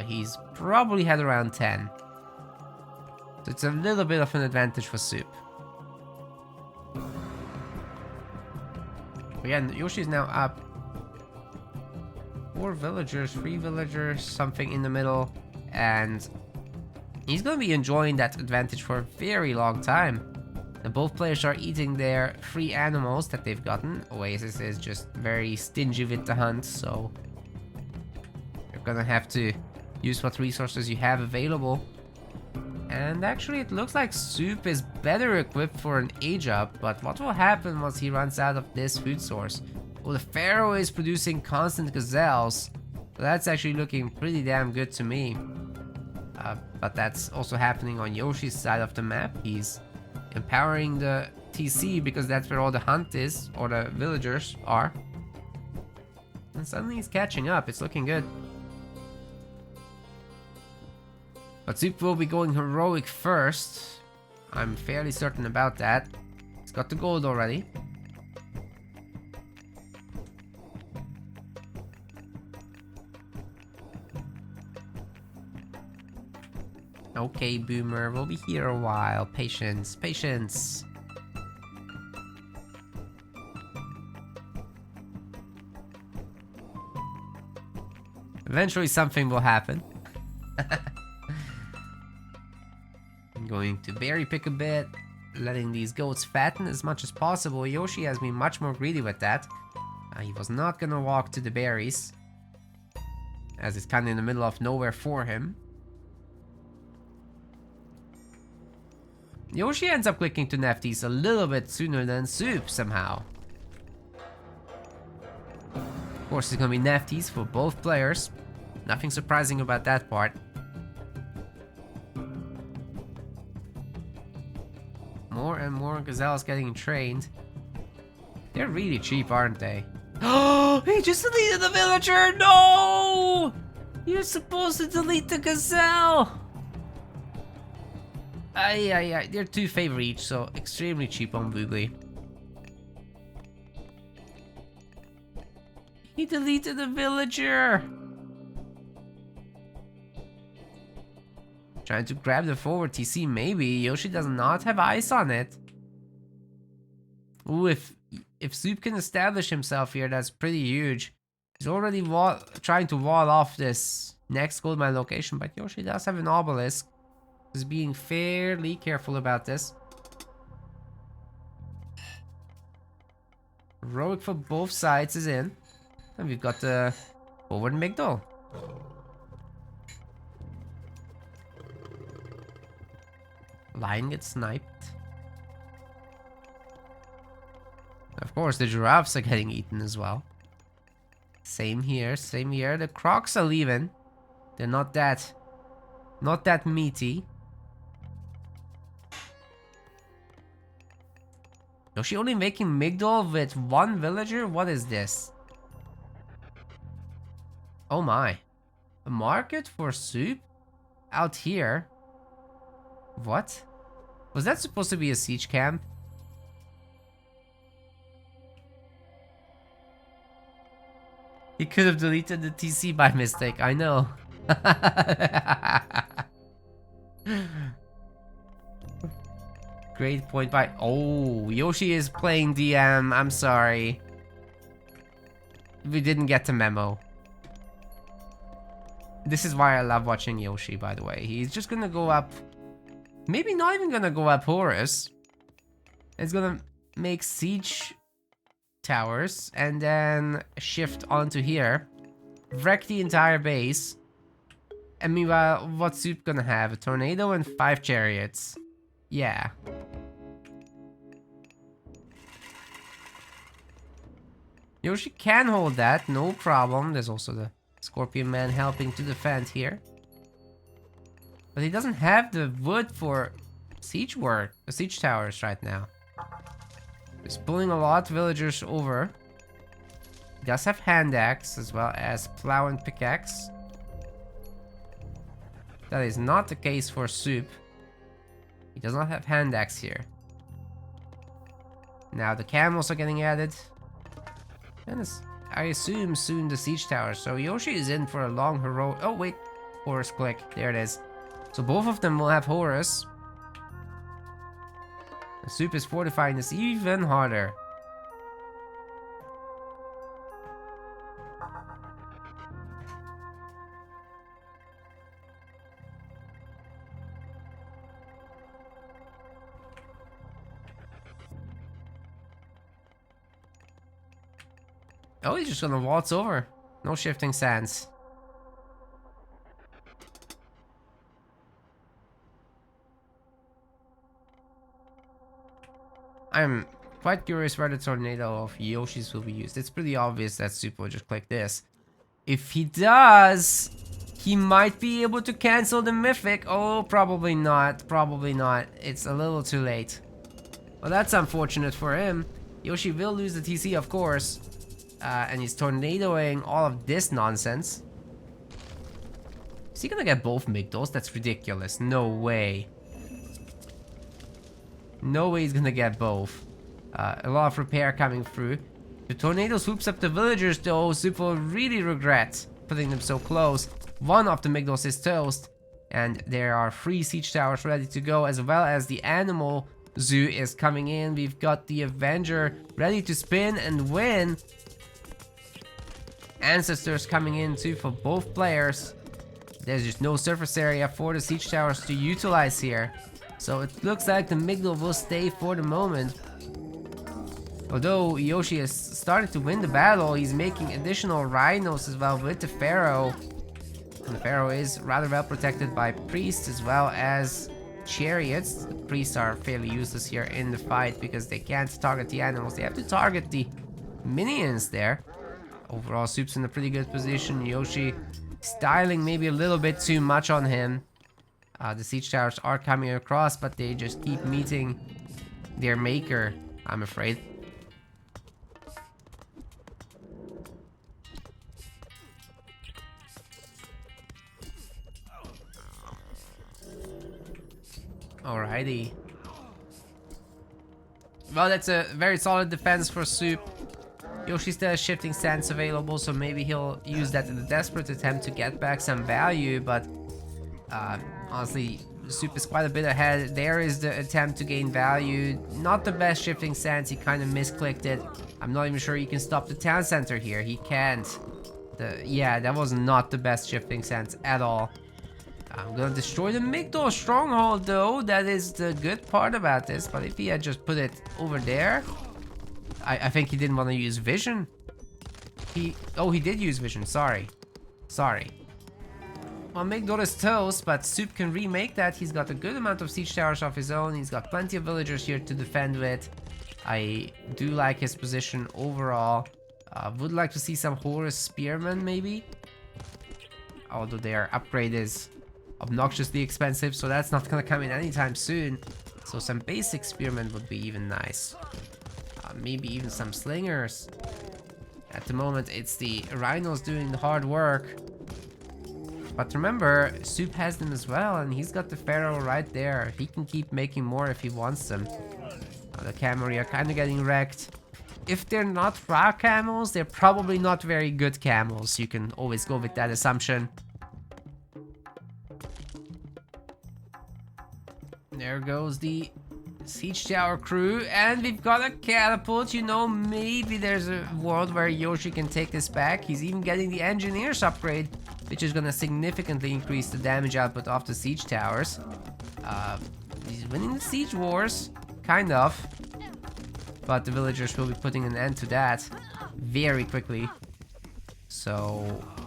He's probably had around 10. So it's a little bit of an advantage for Soup. Again, Yoshi's now up. 4 villagers, 3 villagers, something in the middle. And he's gonna be enjoying that advantage for a very long time. And both players are eating their 3 animals that they've gotten. Oasis is just very stingy with the hunt, so you're gonna have to use what resources you have available. And actually it looks like Soup is better equipped for an age up, but what will happen once he runs out of this food source? Well, the Pharaoh is producing constant gazelles, so that's actually looking pretty damn good to me. But that's also happening on Yoshi's side of the map. He's empowering the TC because that's where all the hunt is, or the villagers are. And suddenly he's catching up, it's looking good. But Soup will be going heroic first. I'm fairly certain about that. He's got the gold already. Okay, Boomer, we'll be here a while. Patience, patience. Eventually something will happen. I'm going to berry pick a bit, letting these goats fatten as much as possible. Yoshi has been much more greedy with that. He was not gonna walk to the berries, as it's kind of in the middle of nowhere for him. Yoshi ends up clicking to Nefties a little bit sooner than Soup somehow. Of course, it's gonna be Nefties for both players. Nothing surprising about that part. More and more gazelles getting trained. They're really cheap, aren't they? Oh, he just deleted the villager! No! You're supposed to delete the gazelle! They're 2 favor each, so extremely cheap on Boogly. He deleted the villager! Trying to grab the forward TC, maybe. Yoshi does not have eyes on it. Ooh, if Soup can establish himself here, that's pretty huge. He's already trying to wall off this next gold mine location, but Yoshi does have an obelisk. He's being fairly careful about this. Heroic for both sides is in. And we've got the forward Migdol. Lion gets sniped. Of course, the giraffes are getting eaten as well. Same here, same here. The crocs are leaving. They're not that meaty. Was she only making Migdol with 1 villager? What is this? Oh my. A market for Soup? Out here? What? Was that supposed to be a siege camp? He could have deleted the TC by mistake, I know. Great point by... Oh, Yoshi is playing DM, I'm sorry. We didn't get the memo. This is why I love watching Yoshi, by the way. He's just gonna go up... Maybe not even gonna go up Horus. It's gonna make siege towers and then shift onto here. Wreck the entire base. And meanwhile, what's Soup gonna have? A tornado and 5 chariots. Yeah. Yoshi can hold that, no problem. There's also the Scorpion Man helping to defend here. But he doesn't have the wood for siege work, siege towers right now. He's pulling a lot of villagers over. He does have hand axe as well as plow and pickaxe. That is not the case for Suppe. He does not have hand axe here. Now the camels are getting added. And I assume soon the siege tower. So Yoshi is in for a long heroic... Oh wait, Horus click. There it is. So both of them will have Horus. The Suppe is fortifying this even harder. Oh, he's just gonna waltz over. No shifting sands. I'm quite curious where the tornado of Yoshi's will be used. It's pretty obvious that Suppe will just click this. If he does, he might be able to cancel the mythic. Oh, probably not. Probably not. It's a little too late. Well, that's unfortunate for him. Yoshi will lose the TC, of course. And he's tornadoing all of this nonsense. Is he gonna get both Migdos? That's ridiculous. No way. No way he's gonna get both. A lot of repair coming through. The tornado swoops up the villagers though. Suppe will really regret putting them so close. One of the Migdos is toast. And there are 3 siege towers ready to go, as well as the animal zoo is coming in. We've got the Avenger ready to spin and win. Ancestors coming in too for both players. There's just no surface area for the siege towers to utilize here. So it looks like the Migdol will stay for the moment. Although Yoshi is starting to win the battle, he's making additional rhinos as well with the Pharaoh. And the Pharaoh is rather well protected by priests as well as chariots. The priests are fairly useless here in the fight because they can't target the animals. They have to target the minions there. Overall, Suppe's in a pretty good position. Yoshi styling maybe a little bit too much on him. The siege towers are coming across, but they just keep meeting their maker, I'm afraid. Alrighty. Well, that's a very solid defense for Suppe. Yoshi still has shifting stance available, so maybe he'll use that in a desperate attempt to get back some value, but honestly, Suppe is quite a bit ahead. There is the attempt to gain value. Not the best shifting stance, he kind of misclicked it. I'm not even sure he can stop the town center here. He can't. Yeah, that was not the best shifting stance at all. I'm gonna destroy the Migdol stronghold though. That is the good part about this, but if he had just put it over there... I think he didn't want to use vision. Oh, he did use vision. Sorry. Well, Migdol is toast, but Suppe can remake that. He's got a good amount of siege towers of his own. He's got plenty of villagers here to defend with. I do like his position overall. Would like to see some Horus Spearmen, maybe. Although their upgrade is obnoxiously expensive, so that's not gonna come in anytime soon. So some basic Spearmen would be even nice. Maybe even some slingers. At the moment, it's the rhinos doing the hard work. But remember, Suppe has them as well, and he's got the Pharaoh right there. He can keep making more if he wants them. The cavalry are kind of getting wrecked. If they're not raw camels, they're probably not very good camels. You can always go with that assumption. There goes the siege tower crew, and we've got a catapult. You know, maybe there's a world where Yoshi can take this back. He's even getting the engineers upgrade, which is gonna significantly increase the damage output of the siege towers. He's winning the siege wars, kind of, but the villagers will be putting an end to that very quickly. So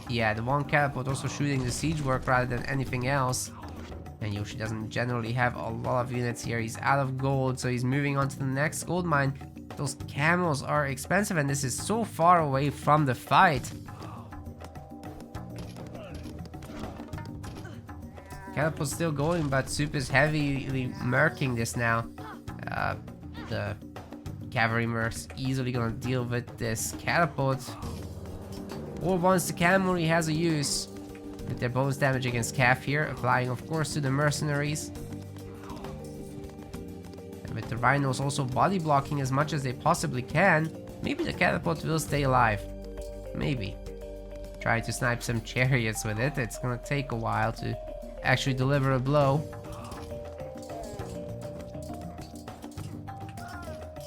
yeah, the one catapult also shooting the siege work rather than anything else. And Yoshi doesn't generally have a lot of units here. He's out of gold, so he's moving on to the next gold mine. Those camels are expensive, and this is so far away from the fight. Catapult's still going, but Soup is heavily murking this now. The cavalry mercs easily gonna deal with this catapult. Or once the cavalry has a use, with their bonus damage against Cav here, applying of course to the mercenaries. And with the rhinos also body blocking as much as they possibly can, maybe the catapult will stay alive. Maybe. Try to snipe some chariots with it, it's gonna take a while to actually deliver a blow.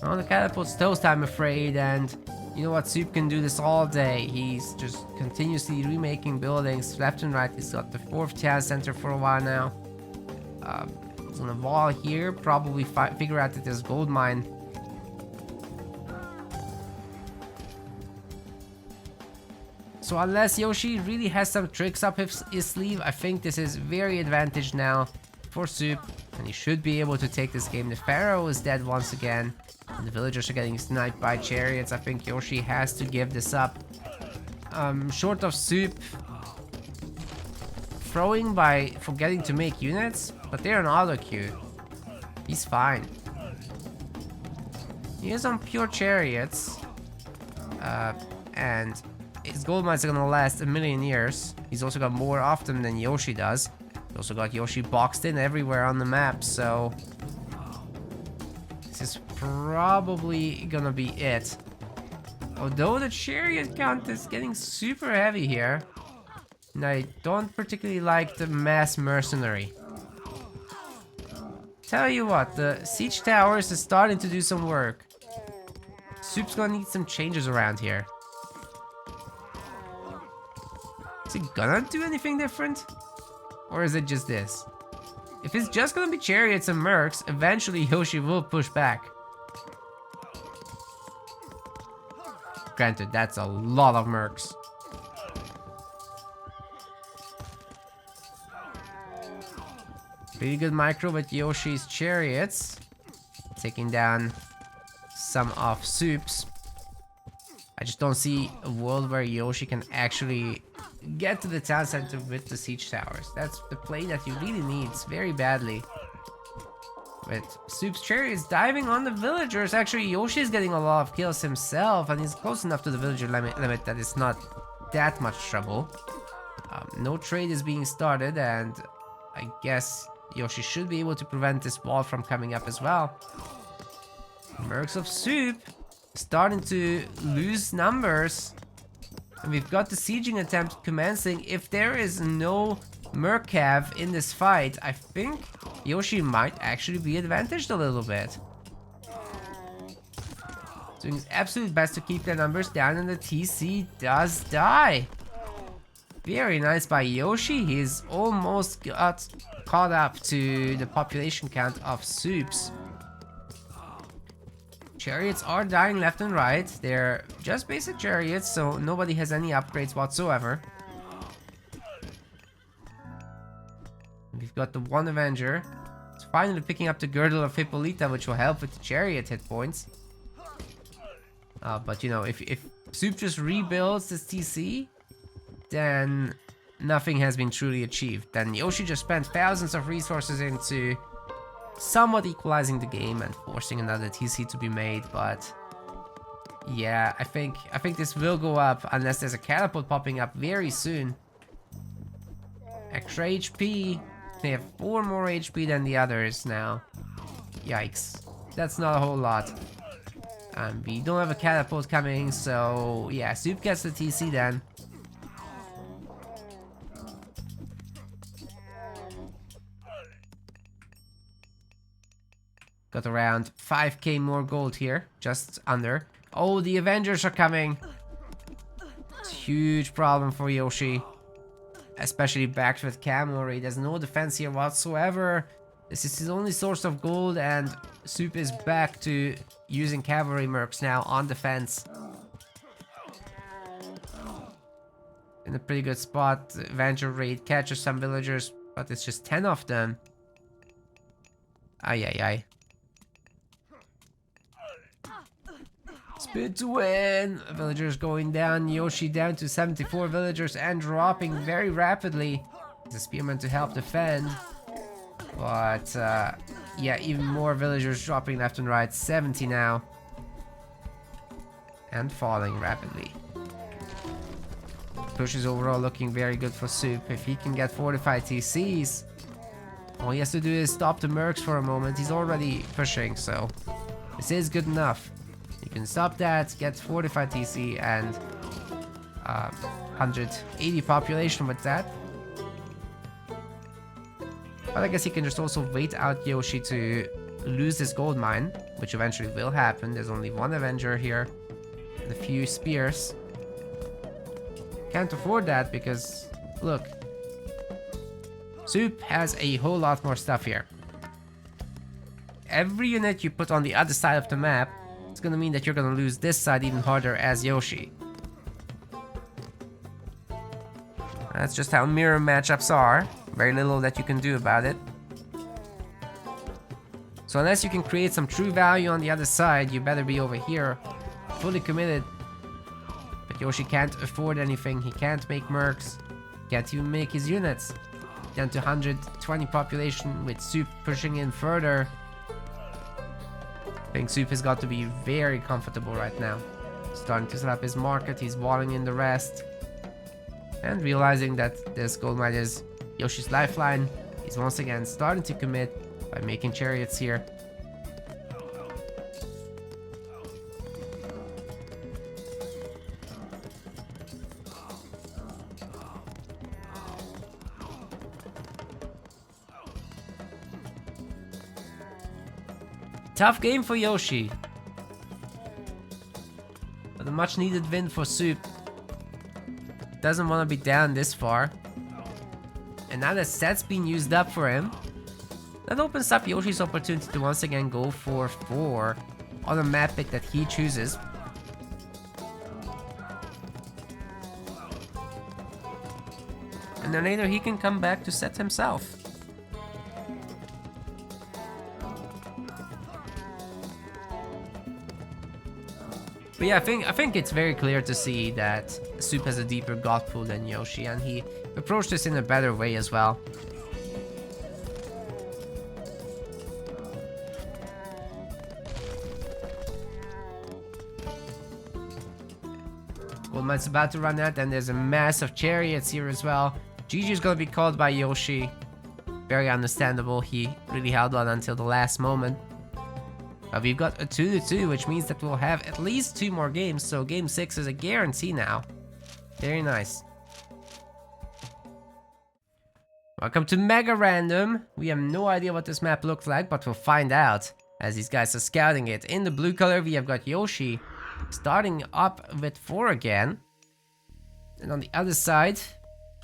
Oh, the catapult's toast, I'm afraid, and you know what, Soup can do this all day. He's just continuously remaking buildings left and right. He's got the 4th town center for a while now. He's on a wall here, probably figure out that there's gold mine. So unless Yoshi really has some tricks up his sleeve, I think this is very advantaged now for Soup, and he should be able to take this game. The Pharaoh is dead once again, and the villagers are getting sniped by chariots. I think Yoshi has to give this up. Short of Soup throwing by forgetting to make units, but they're on auto queue. He's fine. He is on pure chariots, and his gold mines are gonna last a million years. He's also got more of them than Yoshi does. He also got Yoshi boxed in everywhere on the map, so this is probably gonna be it. Although the chariot count is getting super heavy here, and I don't particularly like the mass mercenary. Tell you what, the siege towers is starting to do some work. Soup's gonna need some changes around here. Is he gonna do anything different? Or is it just this? If it's just gonna be chariots and mercs, eventually Yoshi will push back. Granted, that's a lot of mercs. Pretty good micro with Yoshi's chariots. Taking down some of Soup's. I just don't see a world where Yoshi can actually get to the town center with the siege towers. That's the play that he really needs very badly. With Soup's chariots diving on the villagers, actually Yoshi is getting a lot of kills himself, and he's close enough to the villager limit that it's not that much trouble. No trade is being started, and I guess Yoshi should be able to prevent this wall from coming up as well. Mercs of Soup starting to lose numbers. And we've got the sieging attempt commencing. If there is no Mercav in this fight, I think Yoshi might actually be advantaged a little bit. Doing his absolute best to keep their numbers down, and the TC does die. Very nice by Yoshi. He's almost got caught up to the population count of Soup's. Chariots are dying left and right. They're just basic chariots, so nobody has any upgrades whatsoever. We've got the one Avenger. It's finally picking up the Girdle of Hippolyta, which will help with the chariot hit points. But you know, if Soup just rebuilds this TC, then nothing has been truly achieved. Then Yoshi just spent thousands of resources into somewhat equalizing the game and forcing another TC to be made, but yeah, I think this will go up unless there's a catapult popping up very soon. Extra HP. They have 4 more HP than the others now. Yikes. That's not a whole lot. We don't have a catapult coming, so yeah, Soup gets the TC then. Got around 5k more gold here, just under. Oh, the Avengers are coming. It's a huge problem for Yoshi. Especially backed with cavalry. There's no defense here whatsoever. This is his only source of gold, and Soup is back to using cavalry mercs now on defense. In a pretty good spot. The Avenger raid catches some villagers, but it's just 10 of them. Ay ay ay. Spin to win! Villagers going down, Yoshi down to 74 villagers and dropping very rapidly. The spearman to help defend. But, yeah, even more villagers dropping left and right. 70 now. And falling rapidly. Push is overall looking very good for Suppe. If he can get fortified TCs, all he has to do is stop the mercs for a moment. He's already pushing, so this is good enough. You can stop that, get fortified TC, and 180 population with that. But I guess he can just also wait out Yoshi to lose this gold mine, which eventually will happen. There's only one Avenger here and a few spears. Can't afford that because, look, Suppe has a whole lot more stuff here. Every unit you put on the other side of the map, it's gonna mean that you're gonna lose this side even harder as Yoshi. That's just how mirror matchups are. Very little that you can do about it. So unless you can create some true value on the other side, you better be over here, fully committed. But Yoshi can't afford anything. He can't make mercs, can't even make his units. Down to 120 population with Suppe pushing in further. I think Suppe has got to be very comfortable right now. Starting to set up his market, he's walling in the rest. And realizing that this gold mine is Yoshi's lifeline, he's once again starting to commit by making chariots here. Tough game for Yoshi, but a much needed win for Suppe. Doesn't want to be down this far. And now that set's been used up for him, that opens up Yoshi's opportunity to once again go for 4 on a map pick that he chooses. And then later he can come back to set himself. But yeah, I think it's very clear to see that Suppe has a deeper god pool than Yoshi, and he approached this in a better way as well. Gold mine's about to run out, and there's a mass of chariots here as well. GG's gonna be called by Yoshi. Very understandable, he really held on until the last moment. We've got a 2-2, which means that we'll have at least 2 more games, so game 6 is a guarantee now. Very nice. Welcome to Mega Random. We have no idea what this map looks like, but we'll find out as these guys are scouting it. In the blue color, we have got Yoshi starting up with 4 again. And on the other side,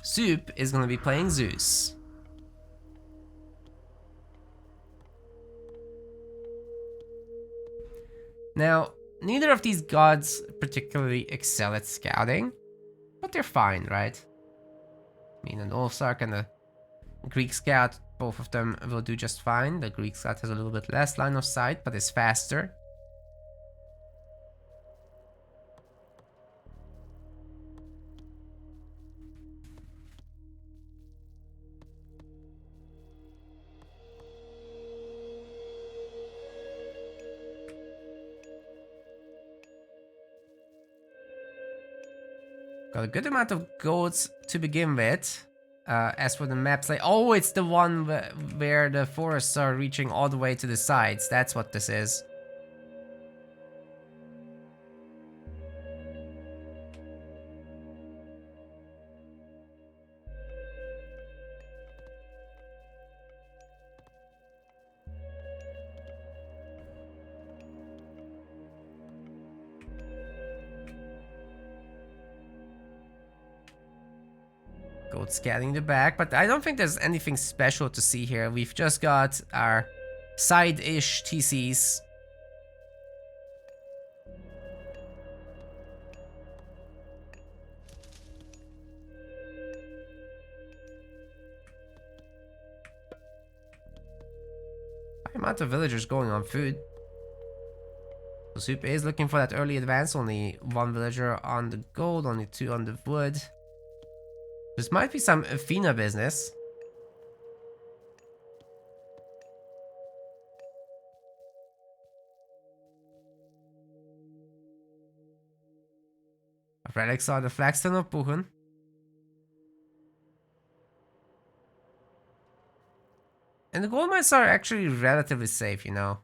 Suppe is going to be playing Zeus. Now, neither of these gods particularly excel at scouting, but they're fine, right? I mean, an Ulfsark and a Greek Scout, both of them will do just fine. The Greek Scout has a little bit less line of sight, but is faster. Got a good amount of goats to begin with. As for the maps, like, oh, it's the one where the forests are reaching all the way to the sides. That's what this is. Goat scanning the back, but I don't think there's anything special to see here. We've just got our side-ish TCs. High amount of villagers going on food. So Suppe is looking for that early advance. Only 1 villager on the gold, only 2 on the wood. This might be some Athena business. Relics are the Flagstone of Buchen. And the gold mines are actually relatively safe, you know.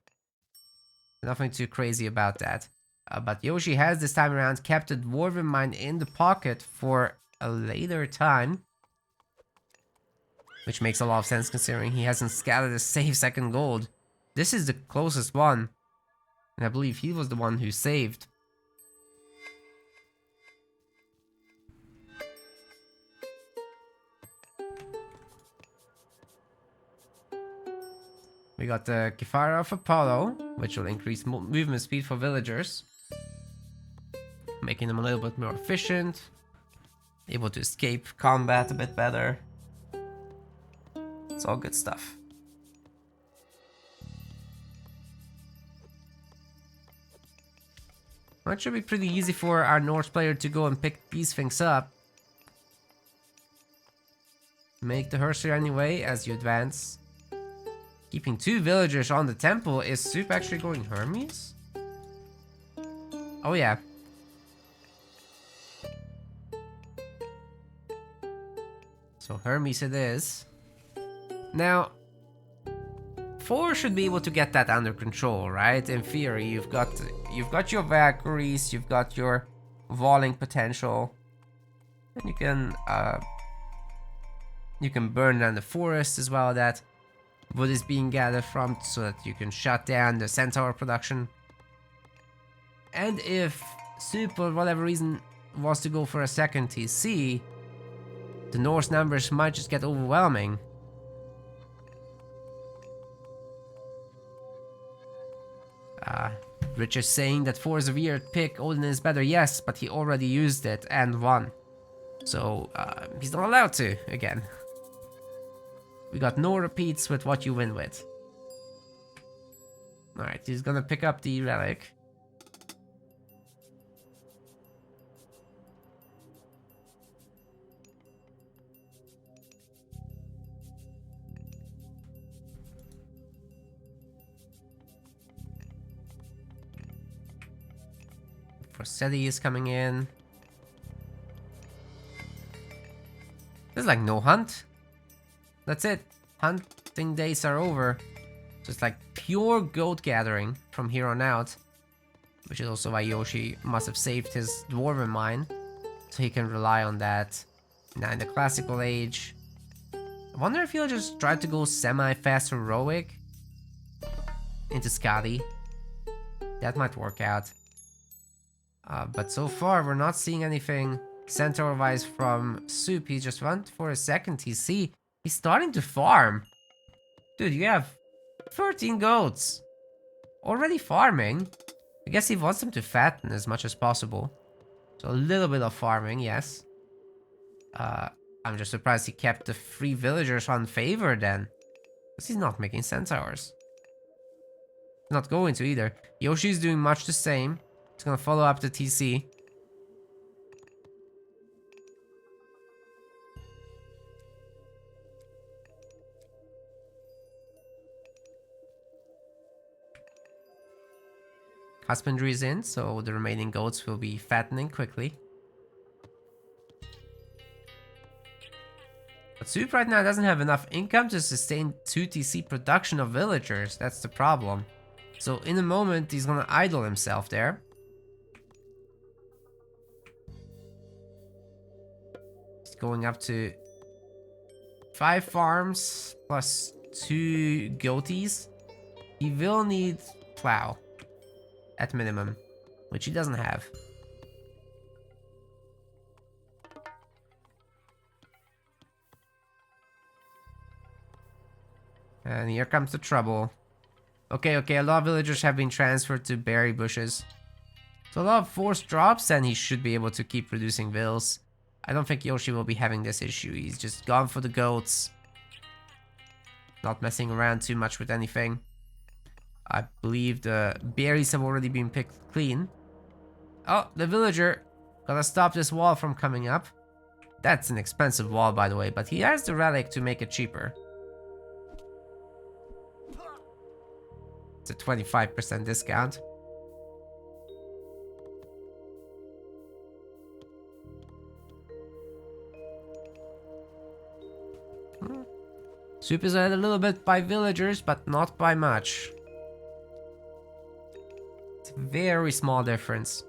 Nothing too crazy about that. But Yoshi has this time around kept the Dwarven mine in the pocket for a later time. Which makes a lot of sense considering he hasn't scattered a safe second gold. This is the closest one. And I believe he was the one who saved. We got the Kefira of Apollo, which will increase movement speed for villagers. Making them a little bit more efficient. Able to escape combat a bit better. It's all good stuff. Well, it should be pretty easy for our Norse player to go and pick these things up. Make the Herser anyway as you advance. Keeping 2 villagers on the temple. Is Suppe actually going Hermes? Oh yeah. So Hermes it is. Now, 4 should be able to get that under control, right? In theory, you've got your Valkyries, you've got your Walling potential, and you can burn down the forest as well that wood is being gathered from, so that you can shut down the centaur production. And if Suppe, for whatever reason, was to go for a second TC, the Norse numbers might just get overwhelming. Rich is saying that 4 is a weird pick, Odin is better, yes, but he already used it and won. So, he's not allowed to, again. We got no repeats with what you win with. Alright, he's gonna pick up the relic. Forseti is coming in. There's like no hunt. That's it. Hunting days are over. So it's like pure goat gathering from here on out. Which is also why Yoshi must have saved his Dwarven mine. So he can rely on that. Now in the classical age. I wonder if he'll just try to go semi-fast heroic into Skadi. That might work out. But so far, we're not seeing anything centaur-wise from Suppe. He just went for a second TC. He's starting to farm. Dude, you have 13 goats. Already farming. I guess he wants them to fatten as much as possible. So a little bit of farming, yes. I'm just surprised he kept the 3 villagers on favor then. Because he's not making centaurs. He's not going to either. Yoshi's doing much the same. He's gonna follow up the TC. Husbandry is in, so the remaining goats will be fattening quickly. But Suppe right now doesn't have enough income to sustain 2 TC production of villagers. That's the problem. So in a moment, he's gonna idle himself there. He's going up to 5 farms plus 2 goatees. He will need plow at minimum, which he doesn't have. And here comes the trouble. Okay, a lot of villagers have been transferred to berry bushes. So a lot of forced drops, and he should be able to keep producing vills. I don't think Yoshi will be having this issue. He's just gone for the goats. Not messing around too much with anything. I believe the berries have already been picked clean. Oh, the villager. Gotta stop this wall from coming up. That's an expensive wall, by the way, but he has the relic to make it cheaper. It's a 25% discount. Suppe is ahead a little bit by villagers, but not by much. It's a very small difference.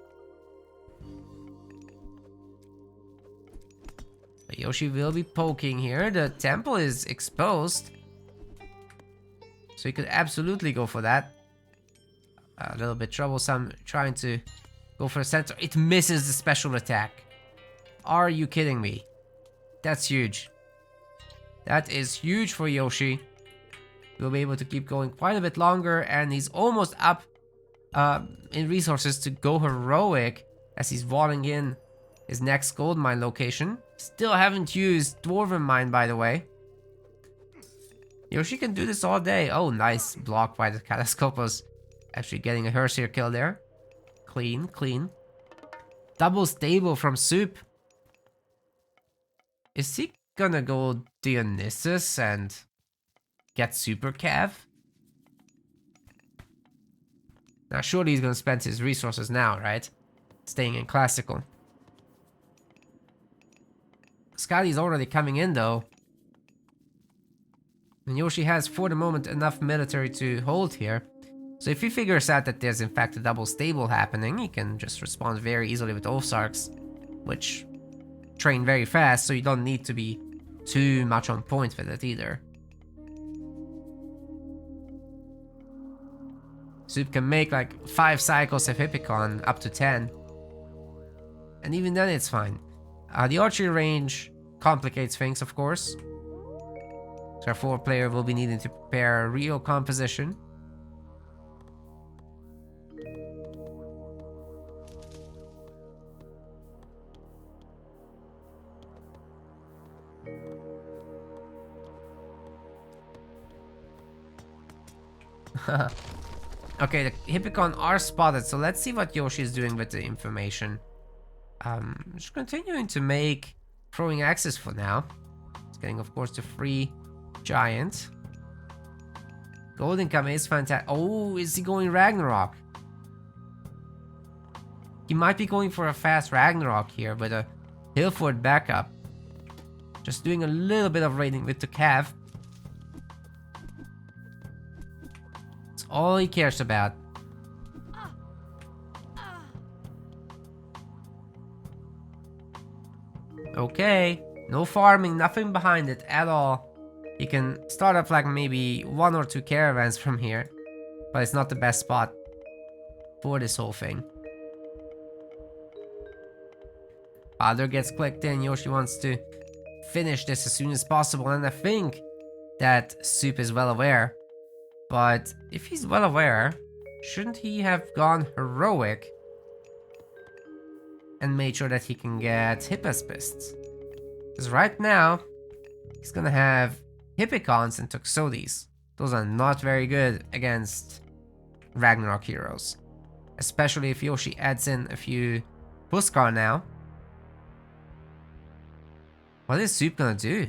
But Yoshi will be poking here. The temple is exposed, so he could absolutely go for that. A little bit troublesome trying to go for the center. It misses the special attack. Are you kidding me? That's huge. That is huge for Yoshi. We'll be able to keep going quite a bit longer, and he's almost up in resources to go heroic as he's walling in his next gold mine location. Still haven't used Dwarven Mine, by the way. Yoshi can do this all day. Oh, nice block by the Catacopos. Actually getting a Herseer kill there. Clean, clean. Double stable from Suppe. Is he gonna go Dionysus and get Super Cav? Now surely he's gonna spend his resources now, right? Staying in Classical. Scotty's already coming in though. And Yoshi has for the moment enough military to hold here. So if he figures out that there's in fact a double stable happening, he can just respond very easily with Ozarks, which train very fast, so you don't need to be too much on point with it either. Suppe can make like 5 cycles of Hippicon, up to 10. And even then it's fine. The archery range complicates things, of course. So our 4-player will be needing to prepare a real composition. Okay, the Hippicon are spotted, so let's see what Yoshi is doing with the information. Just continuing to make throwing axes for now. He's getting, of course, the free giant. Gold income is fantastic. Oh, is he going Ragnarok? He might be going for a fast Ragnarok here with a Hillfort backup. Just doing a little bit of raiding with the Cav. It's all he cares about. Okay, no farming, nothing behind it at all. You can start up like maybe 1 or 2 caravans from here, but it's not the best spot for this whole thing. Father gets clicked in. Yoshi wants to finish this as soon as possible, and I think that Suppe is well aware. But if he's well aware, shouldn't he have gone heroic and made sure that he can get Hippaspists? Because right now, he's gonna have Hippicons and Toxotes. Those are not very good against Ragnarok heroes. Especially if Yoshi adds in a few Puskar now. What is Suppe gonna do?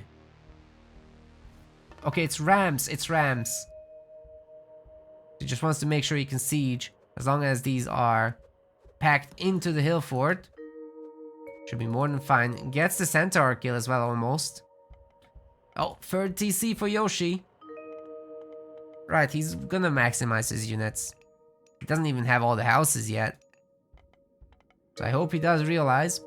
Okay, it's Rams, it's Rams. He just wants to make sure he can siege. As long as these are packed into the hill fort, should be more than fine. Gets the Centaur kill as well, almost. Oh, third TC for Yoshi. Right, he's gonna maximize his units. He doesn't even have all the houses yet. So I hope he does realize.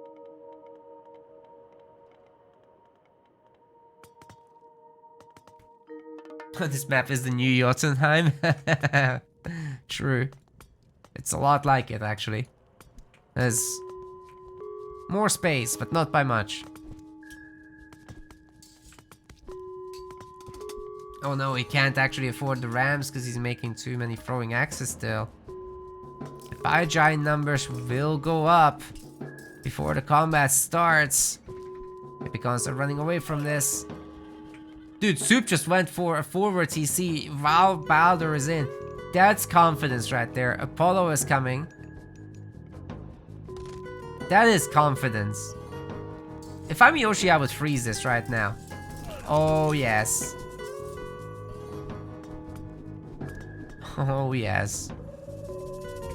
This map is the new Jotunheim. True. It's a lot like it, actually. There's more space, but not by much. Oh no, he can't actually afford the rams because he's making too many throwing axes still. The fire giant numbers will go up before the combat starts. Because they're running away from this. Dude, Suppe just went for a forward TC while Baldur is in. That's confidence right there. Apollo is coming. That is confidence. If I'm Yoshi, I would freeze this right now. Oh, yes. Oh, yes.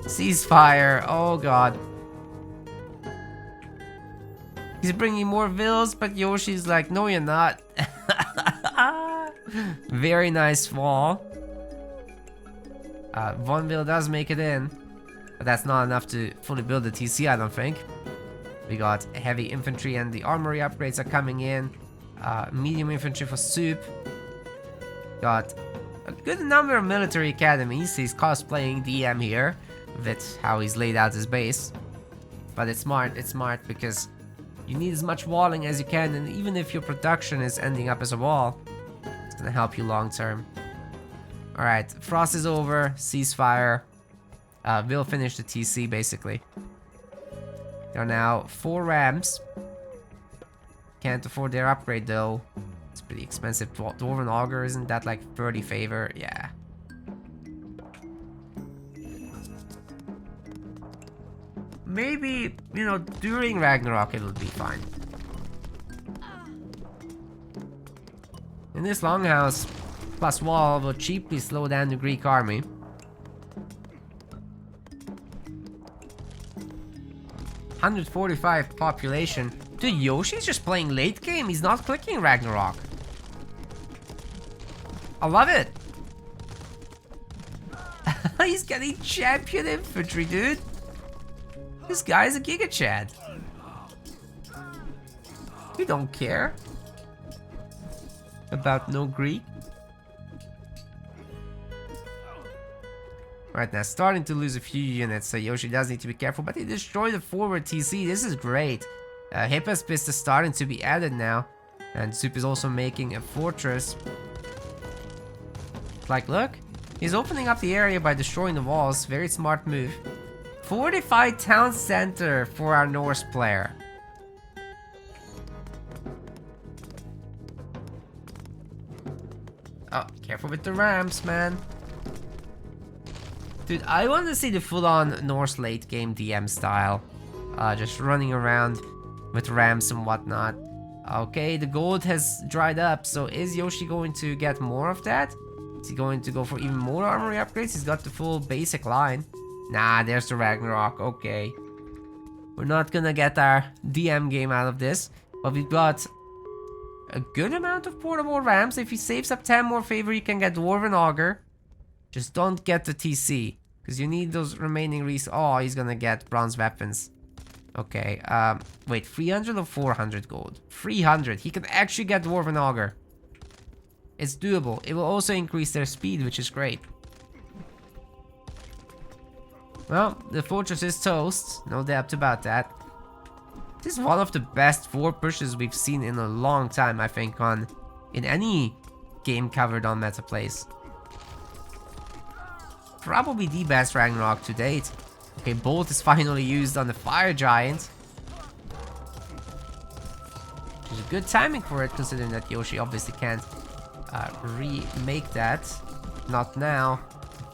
Ceasefire. Oh, God. He's bringing more vills, but Yoshi's like, no, you're not. Very nice fall. One vill does make it in, but that's not enough to fully build the TC, I don't think. We got heavy infantry and the armory upgrades are coming in. Medium infantry for Suppe. Got a good number of military academies. He's cosplaying DM here with how he's laid out his base. But it's smart because you need as much walling as you can, and even if your production is ending up as a wall, it's gonna help you long term. Alright, Frost is over, ceasefire. We'll finish the TC basically. There are now 4 Rams. Can't afford their upgrade though. It's pretty expensive. Dwarven Augur, isn't that like 30 favor? Yeah. Maybe, you know, during Ragnarok it will be fine. In this longhouse, plus wall will cheaply slow down the Greek army. $145 population. Dude, Yoshi's just playing late game. He's not clicking Ragnarok. I love it. He's getting champion infantry, dude. This guy's a Giga Chad. We don't care about no Greek. Right now, starting to lose a few units, so Yoshi does need to be careful, but he destroyed the forward TC. This is great. Hippospist is starting to be added now, and Suppe is also making a fortress. Like, look, he's opening up the area by destroying the walls. Very smart move. Fortified town center for our Norse player. Oh, careful with the Rams, man. Dude, I want to see the full-on Norse late-game DM style. Just running around with Rams and whatnot. Okay, the gold has dried up, so is Yoshi going to get more of that? Is he going to go for even more armory upgrades? He's got the full basic line. Nah, there's the Ragnarok, okay. We're not gonna get our DM game out of this, but we've got a good amount of portable Rams. If he saves up 10 more favor, you can get Dwarven Augur. Just don't get the TC, because you need those remaining oh, he's gonna get bronze weapons. Okay, wait, 300 or 400 gold? 300. He can actually get Dwarven Augur. It's doable. It will also increase their speed, which is great. Well, the fortress is toast. No doubt about that. This is one of the best 4 pushes we've seen in a long time, I think, in any game covered on Metaplays. Probably the best Ragnarok to date. Okay, Bolt is finally used on the Fire Giant. Which is good timing for it, considering that Yoshi obviously can't remake that. Not now.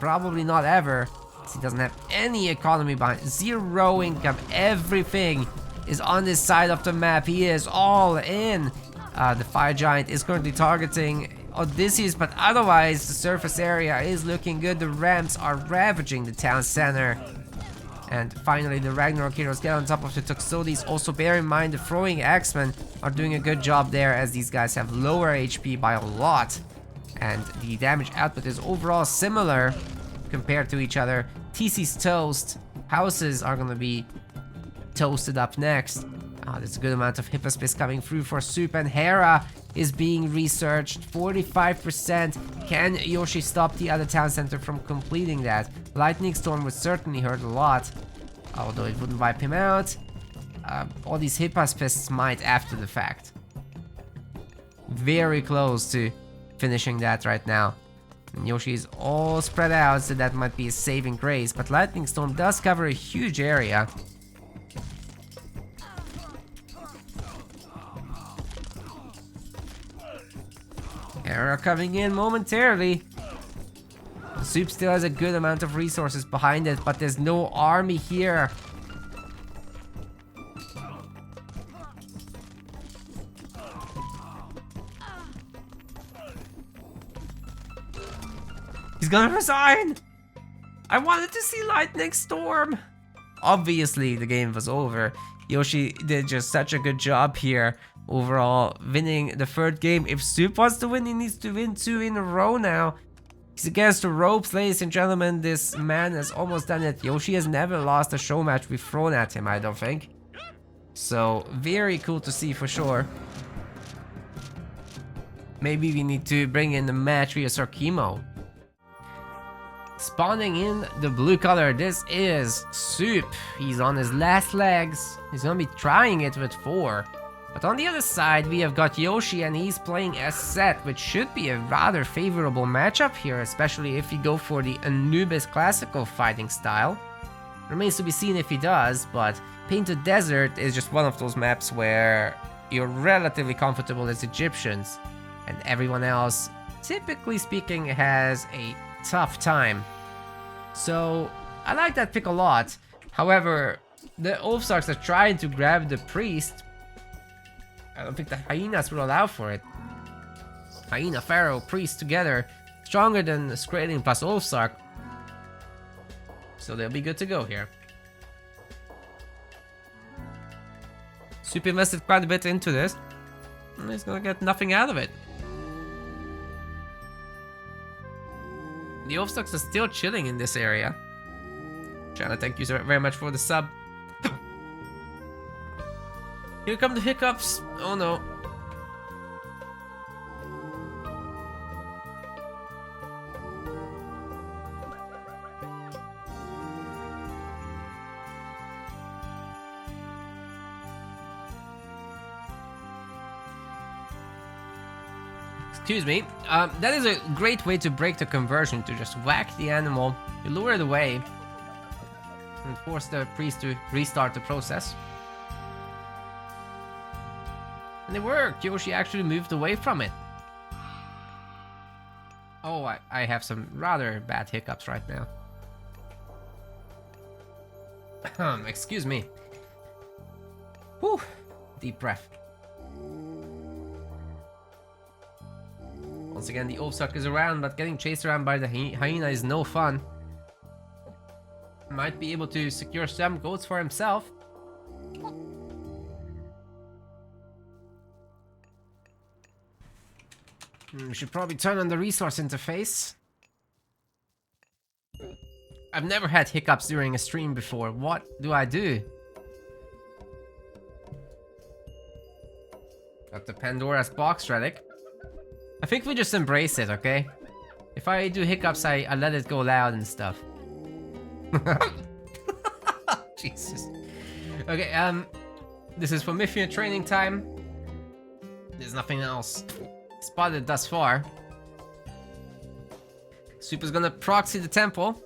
Probably not ever. He doesn't have any economy behind. 0 income. Everything is on this side of the map. He is all in. The Fire Giant is currently targeting Odysseus, but otherwise the surface area is looking good. The Rams are ravaging the town center. And finally the Ragnarok heroes get on top of the Toxotes. Also bear in mind the throwing Axemen are doing a good job there, as these guys have lower HP by a lot. And the damage output is overall similar compared to each other. TC's toast. Houses are gonna be toasted up next. There's a good amount of Hippospis coming through for Suppe, and Hera is being researched. 45%. Can Yoshi stop the other town center from completing that? Lightning Storm would certainly hurt a lot, although it wouldn't wipe him out. All these Hippospists might after the fact. Very close to finishing that right now. And Yoshi is all spread out, so that might be a saving grace, but Lightning Storm does cover a huge area. Hera coming in momentarily. Suppe still has a good amount of resources behind it, but there's no army here. He's gonna resign! I wanted to see lightning storm! Obviously, the game was over. Yoshi did just such a good job here. Overall, winning the third game. If Suppe wants to win, he needs to win 2 in a row now. He's against the ropes, ladies and gentlemen. This man has almost done it. Yoshi has never lost a show match we've thrown at him, I don't think. So, very cool to see for sure. Maybe we need to bring in the match via Sarkimo. Spawning in the blue color, this is Suppe. He's on his last legs. He's gonna be trying it with 4. But on the other side, we have got Yoshi, and he's playing as Set, which should be a rather favorable matchup here, especially if you go for the Anubis classical fighting style. Remains to be seen if he does, but Painted Desert is just one of those maps where you're relatively comfortable as Egyptians, and everyone else, typically speaking, has a tough time. So, I like that pick a lot. However, the Ulfsarks are trying to grab the priest. I don't think the hyenas will allow for it. Hyena, Pharaoh, priest together, stronger than Skrading plus Ulfsark. So they'll be good to go here. Suppe invested quite a bit into this, and he's gonna get nothing out of it. The Ulfsarks are still chilling in this area. Jana, thank you very much for the sub. Here come the hiccups. Oh no. Excuse me. That is a great way to break the conversion, to just whack the animal, you lure it away, and force the priest to restart the process. And it worked! Yoshi actually moved away from it. Oh, I have some rather bad hiccups right now. Excuse me. Whew. Deep breath. Once again, the Ulfsark is around, but getting chased around by the hyena is no fun. Might be able to secure some goats for himself. We should probably turn on the resource interface. I've never had hiccups during a stream before. What do I do? Got the Pandora's box relic. I think we just embrace it, okay? If I do hiccups, I let it go loud and stuff. Jesus. Okay, this is for Mythia training time. There's nothing else spotted thus far. Suppe's gonna proxy the temple.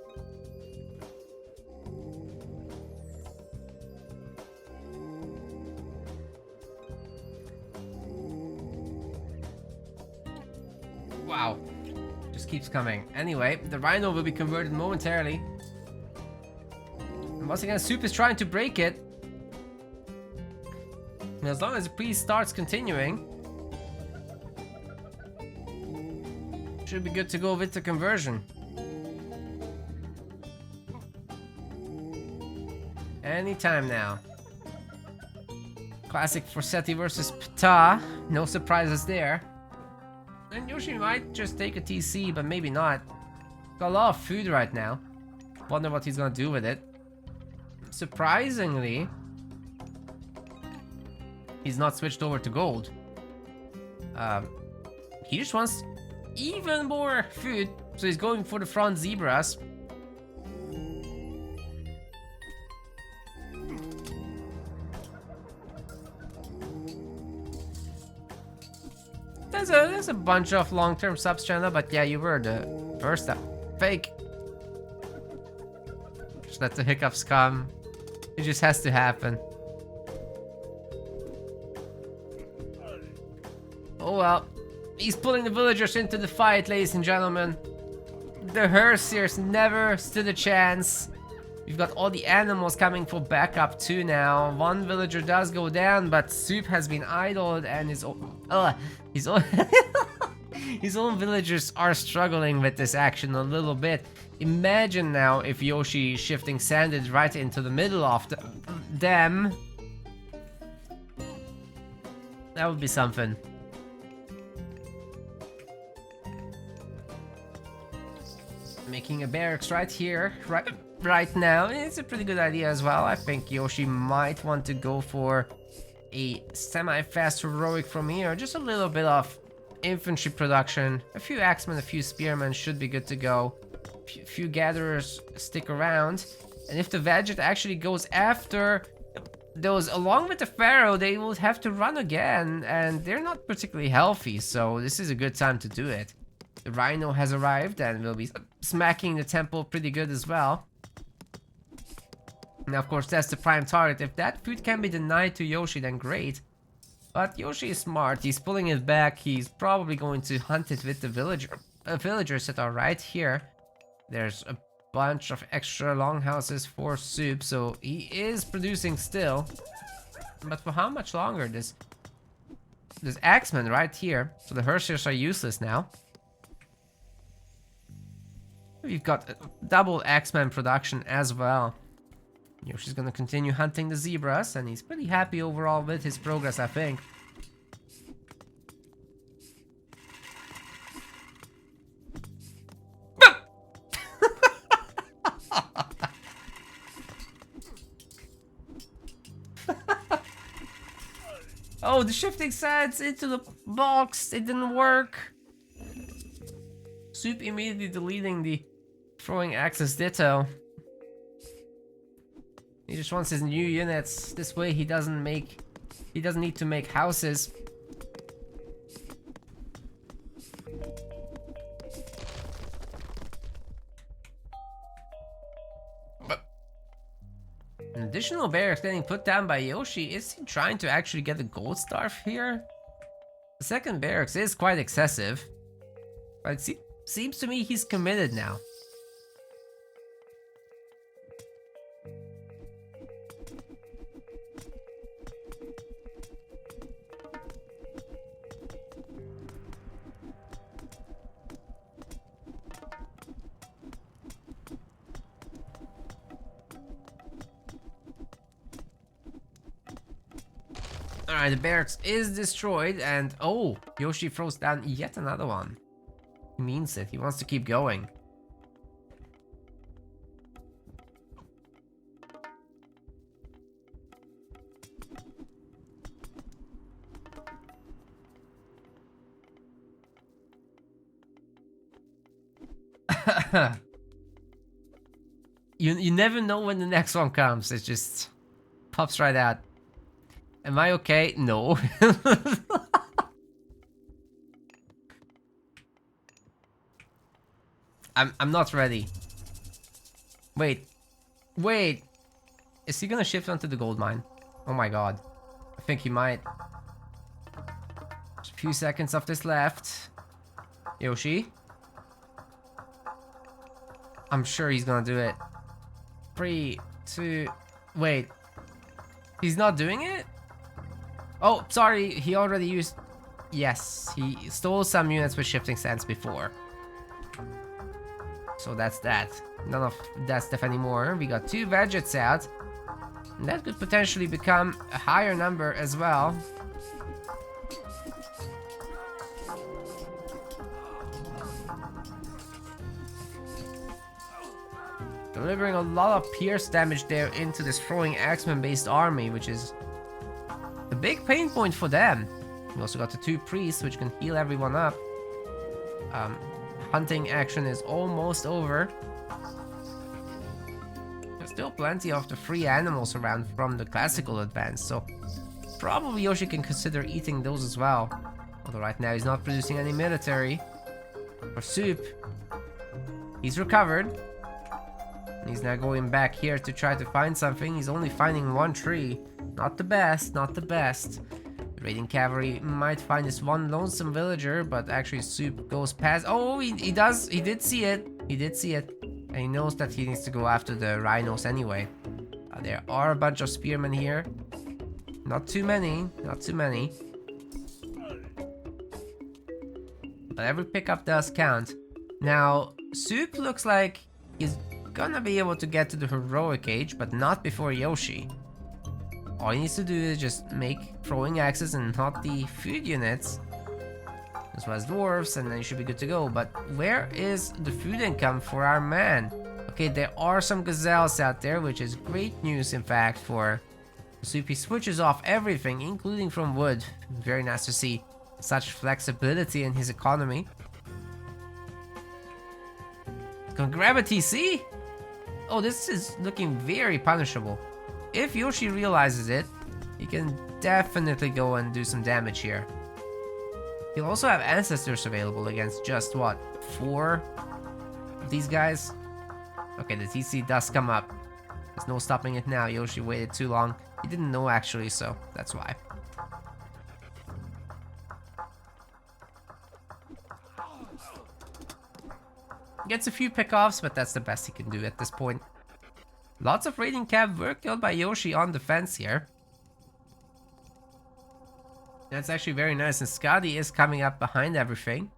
Wow. Just keeps coming. Anyway, the rhino will be converted momentarily. And once again, Suppe is trying to break it. And as long as the priest starts continuing, should be good to go with the conversion. Anytime now. Classic Forseti versus Ptah. No surprises there. And Yoshi might just take a TC, but maybe not. Got a lot of food right now. Wonder what he's gonna do with it. Surprisingly, he's not switched over to gold. He just wants even more food, so he's going for the front zebras. There's a bunch of long-term subs channel, but yeah, you were the first up. Fake. Just let the hiccups come. It just has to happen. Oh well. He's pulling the villagers into the fight, ladies and gentlemen. The Hersiers never stood a chance. We've got all the animals coming for backup too now. One villager does go down, but Suppe has been idled and he's His own villagers are struggling with this action a little bit. Imagine now if Yoshi shifting sanded right into the middle of them. That would be something. Making a barracks right here, right now. It's a pretty good idea as well. I think Yoshi might want to go for a semi-fast heroic from here. Just a little bit of infantry production. A few axemen, a few spearmen should be good to go. A few gatherers stick around. And if the Vegeta actually goes after those along with the Pharaoh, they will have to run again. And they're not particularly healthy, so this is a good time to do it. The Rhino has arrived and will be smacking the temple pretty good as well. Now, of course, that's the prime target. If that food can be denied to Yoshi, then great. But Yoshi is smart. He's pulling it back. He's probably going to hunt it with the villagers that are right here. There's a bunch of extra longhouses for Suppe, so he is producing still. But for how much longer? There's axemen right here, so the Hershers are useless now. We've got double Axeman production as well. Yoshi's gonna continue hunting the zebras, and he's pretty happy overall with his progress, I think. Oh, the shifting sands into the box, it didn't work. Suppe immediately deleting the throwing axes ditto. He just wants his new units. This way he doesn't need to make houses. But an additional barracks getting put down by Yoshi. Is he trying to actually get a gold star here? The second barracks is quite excessive. But it seems to me he's committed now. Alright, the barracks is destroyed, and oh, Yoshi throws down yet another one. He means it, he wants to keep going. You never know when the next one comes, it just pops right out. Am I okay? No. I'm not ready. Wait. Is he gonna shift onto the gold mine? Oh my god. I think he might. Just a few seconds of this left. Yoshi. I'm sure he's gonna do it. 3, 2, wait. He's not doing it? Oh, sorry, he already used... Yes, he stole some units with shifting sands before. So that's that. None of that stuff anymore. We got 2 Vegets out. And that could potentially become a higher number as well. Delivering a lot of pierce damage there into this throwing axeman based army, which is the big pain point for them. We also got the 2 priests, which can heal everyone up. Hunting action is almost over. There's still plenty of the free animals around from the classical advance, so probably Yoshi can consider eating those as well. Although right now he's not producing any military. For Suppe, he's recovered. He's now going back here to try to find something. He's only finding 1 tree. Not the best, not the best. The raiding cavalry might find this one lonesome villager, but actually Suppe goes past. Oh, he did see it. He did see it. And he knows that he needs to go after the rhinos anyway. There are a bunch of spearmen here. Not too many, not too many. but every pickup does count. Now, Soup looks like he's gonna be able to get to the heroic age, but not before Yoshi. All he needs to do is just make throwing axes and not the food units, as well as dwarves, and then you should be good to go. But where is the food income for our man? Okay, there are some gazelles out there, which is great news, in fact, for Soup. He switches off everything, including from wood. Very nice to see such flexibility in his economy. Gonna grab a TC? Oh, this is looking very punishable. If Yoshi realizes it, he can definitely go and do some damage here. He'll also have ancestors available against just what, 4 of these guys? Okay, the TC does come up. There's no stopping it now. Yoshi waited too long. He didn't know actually, so that's why. Gets a few pickoffs, but that's the best he can do at this point. Lots of raiding cav were killed by Yoshi on defense here. That's actually very nice, and Scotty is coming up behind everything.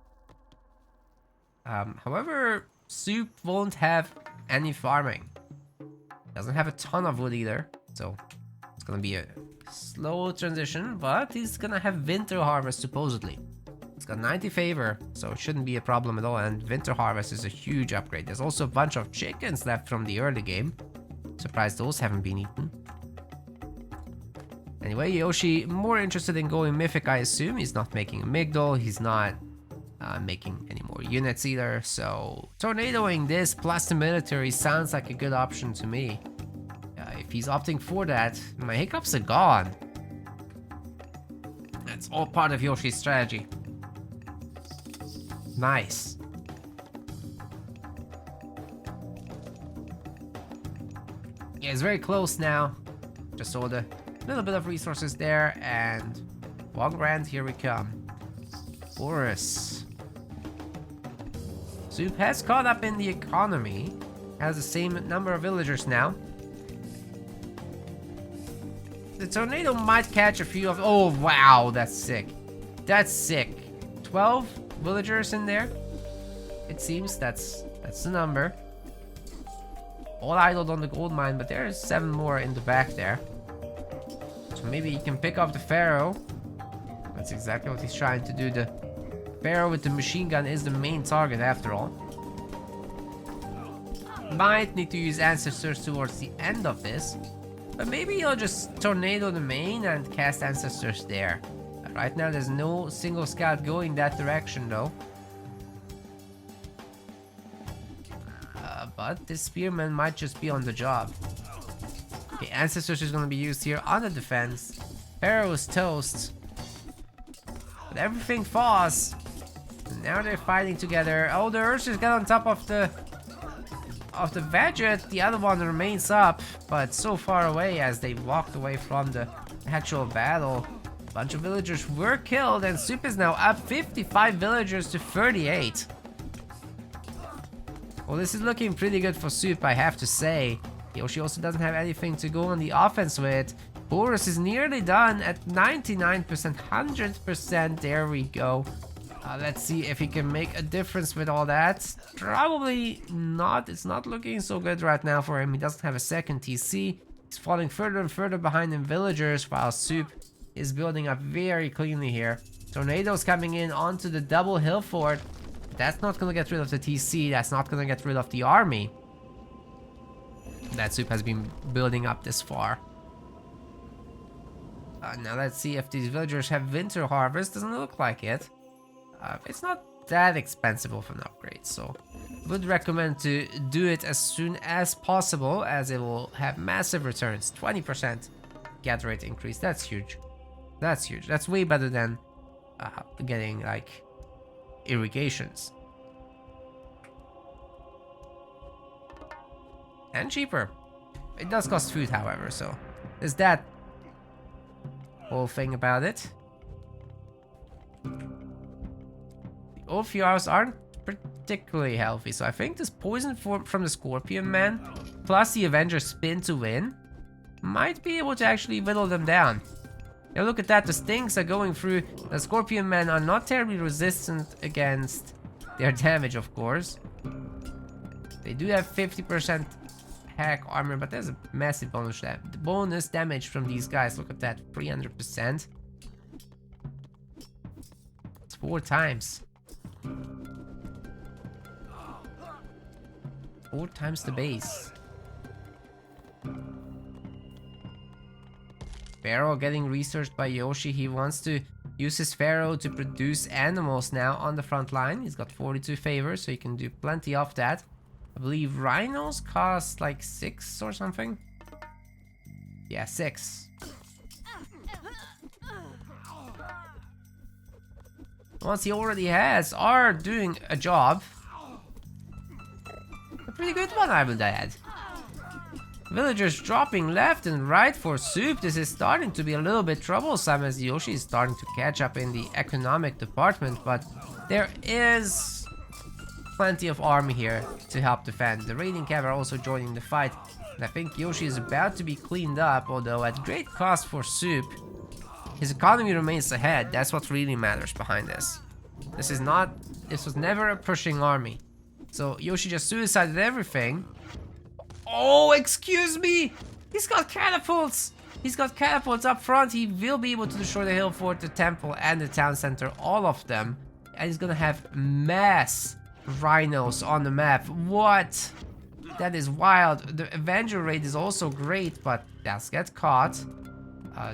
However, Soup won't have any farming. Doesn't have a ton of wood either, so it's gonna be a slow transition, but he's gonna have winter harvest supposedly. It's got 90 favor, so it shouldn't be a problem at all, and winter harvest is a huge upgrade. There's also a bunch of chickens left from the early game. Surprised those haven't been eaten. Anyway, Yoshi more interested in going mythic, I assume. He's not making a Migdol, he's not making any more units either, so tornadoing this plus the military sounds like a good option to me. If he's opting for that, my hiccups are gone. That's all part of Yoshi's strategy. Nice. Yeah, it's very close now. Just saw the little bit of resources there, and 1 grand, here we come. Boris. Soup has caught up in the economy. Has the same number of villagers now. The tornado might catch a few of... Oh, wow, that's sick. That's sick. 12 villagers in there. It seems that's the number. All idled on the gold mine, but there's 7 more in the back there. So maybe he can pick off the Pharaoh. That's exactly what he's trying to do. The Pharaoh with the machine gun is the main target after all. Might need to use ancestors towards the end of this. But maybe he'll just tornado the main and cast ancestors there. Right now there's no single scout going that direction though. But this spearman might just be on the job. Okay, ancestors is going to be used here on the defense. Pharaoh is toast. But everything falls. And now they're fighting together. Oh, the Ursus got on top of the Vedget. The other one remains up, but so far away as they walked away from the actual battle. A bunch of villagers were killed, and Soup is now up 55 villagers to 38. Well, this is looking pretty good for Soup, I have to say. Yoshi also doesn't have anything to go on the offense with. Boris is nearly done at 99%, 100%. There we go. Let's see if he can make a difference with all that. Probably not. It's not looking so good right now for him. He doesn't have a second TC. He's falling further and further behind in villagers, while Soup is building up very cleanly here. Tornadoes coming in onto the double hill fort. That's not gonna get rid of the TC. That's not gonna get rid of the army that Soup has been building up this far. Now let's see if these villagers have winter harvest. Doesn't look like it. It's not that expensive of an upgrade, so would recommend to do it as soon as possible, as it will have massive returns. 20% gather rate increase. That's huge. That's huge. That's way better than getting like irrigations. And cheaper. It does cost food, however, so there's that whole thing about it. The Ophiars aren't particularly healthy, so I think this poison from the Scorpion Man plus the Avenger spin to win might be able to actually whittle them down. Now look at that, the stings are going through. The Scorpion Men are not terribly resistant against their damage, of course. They do have 50% hack armor, but there's a massive bonus damage from these guys. Look at that, 300%. It's 4 times. 4 times the base. Pharaoh getting researched by Yoshi. He wants to use his Pharaoh to produce animals now on the front line. He's got 42 favors, so he can do plenty of that. I believe rhinos cost like 6 or something. Yeah, 6. The ones he already has are doing a job. A pretty good one, I would add. Villagers dropping left and right for Suppe. This is starting to be a little bit troublesome as Yoshi is starting to catch up in the economic department, but there is plenty of army here to help defend. The raiding cav are also joining the fight, and I think Yoshi is about to be cleaned up, although at great cost for Suppe. His economy remains ahead. That's what really matters behind this. This was never a pushing army. So Yoshi just suicided everything. Oh, excuse me! He's got catapults! He's got catapults up front. He will be able to destroy the hill fort, the temple, and the town center. All of them. And he's gonna have mass rhinos on the map. What? That is wild. The Avenger raid is also great, but does get caught.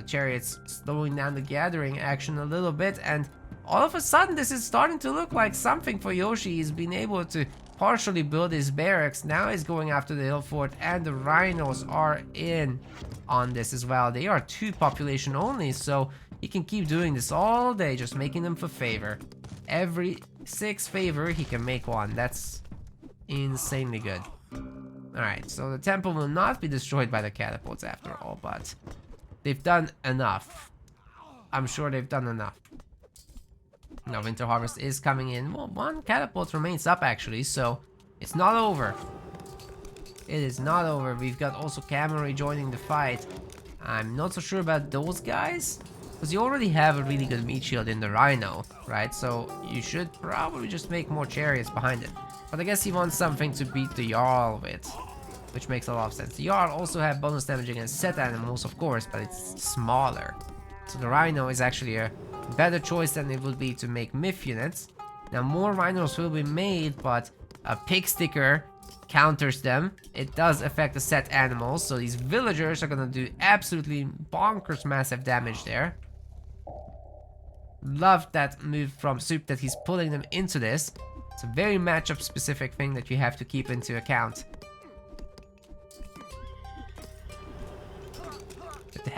Chariots slowing down the gathering action a little bit, and all of a sudden this is starting to look like something for Yoshi. He's been able to partially build his barracks. Now he's going after the hill fort, and the rhinos are in on this as well. They are 2 population only, so he can keep doing this all day, just making them for favor. Every 6 favor he can make 1. That's insanely good. Alright, so the temple will not be destroyed by the catapults after all, but they've done enough. I'm sure they've done enough. Now Winter Harvest is coming in. Well, 1 catapult remains up actually, so it's not over. It is not over. We've got also cavalry joining the fight. I'm not so sure about those guys, because you already have a really good meat shield in the Rhino, right? So you should probably just make more chariots behind it. But I guess he wants something to beat the Jarl with, which makes a lot of sense. The Jarl also have bonus damage against set animals, of course, but it's smaller. So the Rhino is actually a better choice than it would be to make myth units. Now more rhinos will be made, but a pig sticker counters them. It does affect the set animals, so these villagers are gonna do absolutely bonkers massive damage there. Love that move from Suppe that he's pulling them into this. It's a very matchup specific thing that you have to keep into account. With the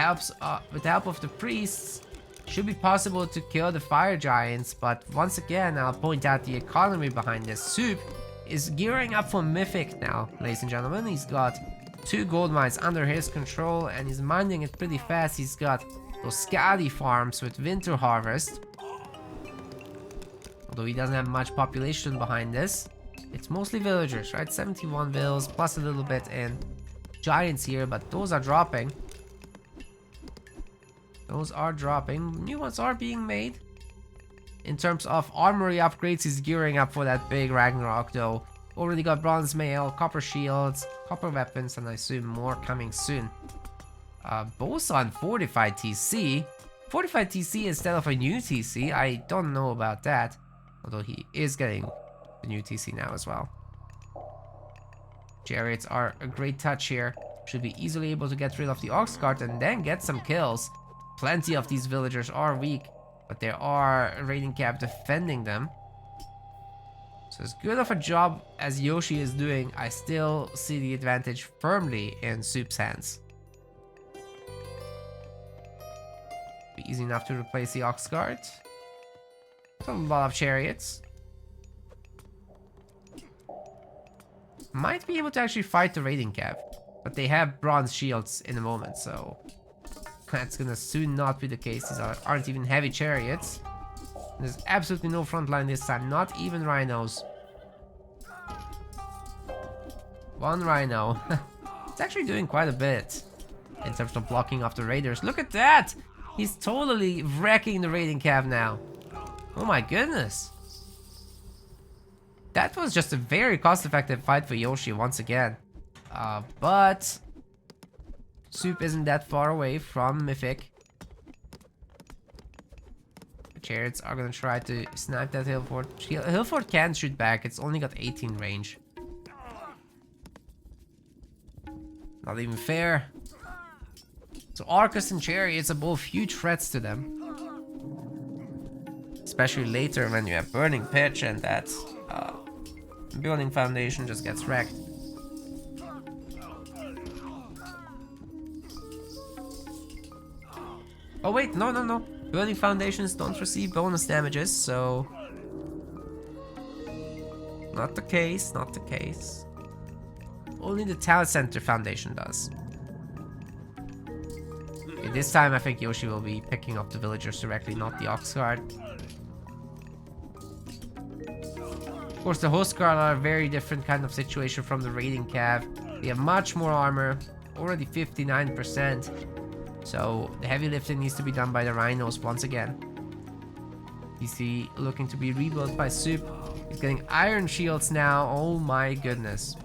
help of the priests, should be possible to kill the fire giants, but once again I'll point out the economy behind this. Suppe is gearing up for Mythic now, ladies and gentlemen. He's got 2 gold mines under his control and he's mining it pretty fast. He's got those Skadi farms with Winter Harvest. Although he doesn't have much population behind this. It's mostly villagers, right? 71 vills plus a little bit in giants here, but those are dropping. Those are dropping. New ones are being made. In terms of armory upgrades, he's gearing up for that big Ragnarok though. Already got bronze mail, copper shields, copper weapons, and I assume more coming soon. Both on fortified TC. Fortified TC instead of a new TC. I don't know about that. Although he is getting the new TC now as well. Chariots are a great touch here. Should be easily able to get rid of the ox cart and then get some kills. Plenty of these villagers are weak, but there are raiding cav defending them. So as good of a job as Yoshi is doing, I still see the advantage firmly in Suppe's hands. Be easy enough to replace the ox cart. A lot of chariots. Might be able to actually fight the raiding cav, but they have bronze shields in a moment, so that's gonna soon not be the case. These aren't even heavy chariots. There's absolutely no front line this time, not even rhinos. 1 rhino. It's actually doing quite a bit in terms of blocking off the raiders. Look at that! He's totally wrecking the raiding cav now. Oh my goodness. That was just a very cost-effective fight for Yoshi once again. But Suppe isn't that far away from Mythic. The chariots are gonna try to snipe that hill fort. Hill fort can shoot back, it's only got 18 range. Not even fair. So Arcus and chariots are both huge threats to them. Especially later when you have burning pitch and that building foundation just gets wrecked. Oh wait, no. Building foundations don't receive bonus damages, so... Not the case. Only the town center foundation does. Okay, this time I think Yoshi will be picking up the villagers directly, not the ox guard. Of course, the host guard are a very different kind of situation from the raiding cav. They have much more armor, already 59%. So the heavy lifting needs to be done by the rhinos once again. PC looking to be rebuilt by Suppe. He's getting iron shields now. Oh my goodness.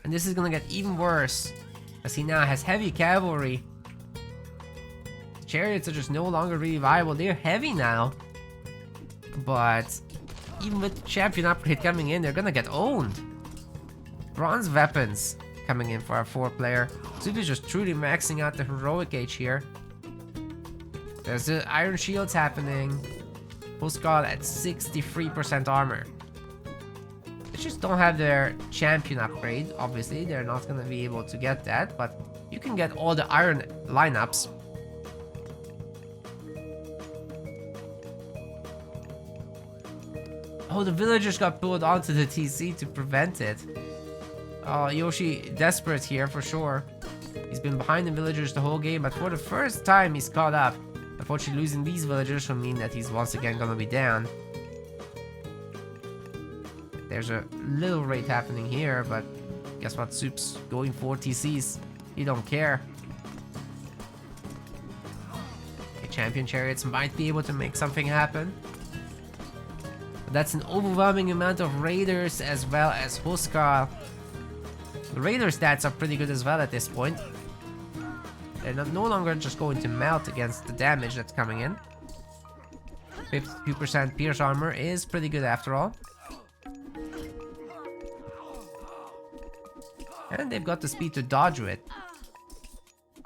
And this is gonna get even worse, as he now has heavy cavalry. The chariots are just no longer really viable. They're heavy now. But even with champion upgrade coming in, they're gonna get owned. Bronze weapons coming in for our 4-player. Suppe is just truly maxing out the heroic age here. There's the iron shields happening. Full skull at 63% armor. They just don't have their champion upgrade. Obviously, they're not gonna be able to get that, but you can get all the iron lineups. Oh, the villagers got pulled onto the TC to prevent it. Oh, Yoshi desperate here for sure. He's been behind the villagers the whole game, but for the first time he's caught up. Unfortunately, losing these villagers will mean that he's once again gonna be down. There's a little raid happening here, but guess what? Suppe's going for TCs. He don't care. Okay, champion chariots might be able to make something happen. But that's an overwhelming amount of raiders as well as Huskar. The raider stats are pretty good as well at this point. They're no longer just going to melt against the damage that's coming in. 52% pierce armor is pretty good after all. And they've got the speed to dodge with.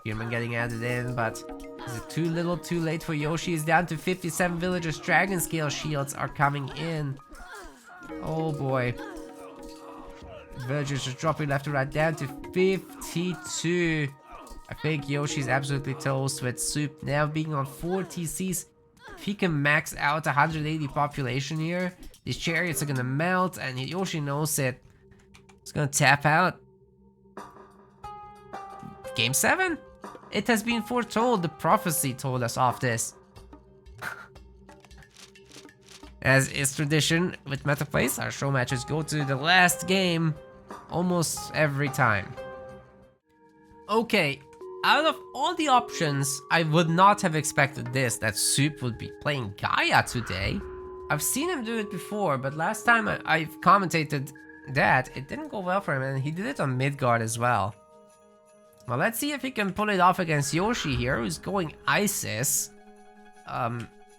Human getting added in, but is it too little too late for Yoshi? He's down to 57 villagers. Dragon scale shields are coming in. Oh boy. Villagers just dropping left to right, down to 52. I think Yoshi's absolutely toast with Suppe now being on 4 TCs. If he can max out 180 population here, these chariots are gonna melt and Yoshi knows it. He's gonna tap out. Game 7? It has been foretold. The prophecy told us off this. As is tradition with meta plays, our show matches go to the last game almost every time. Okay, out of all the options, I would not have expected this, that Suppe would be playing Gaia today. I've seen him do it before, but last time I've commentated that, it didn't go well for him, and he did it on Midgard as well. Well, let's see if he can pull it off against Yoshi here, who's going Isis.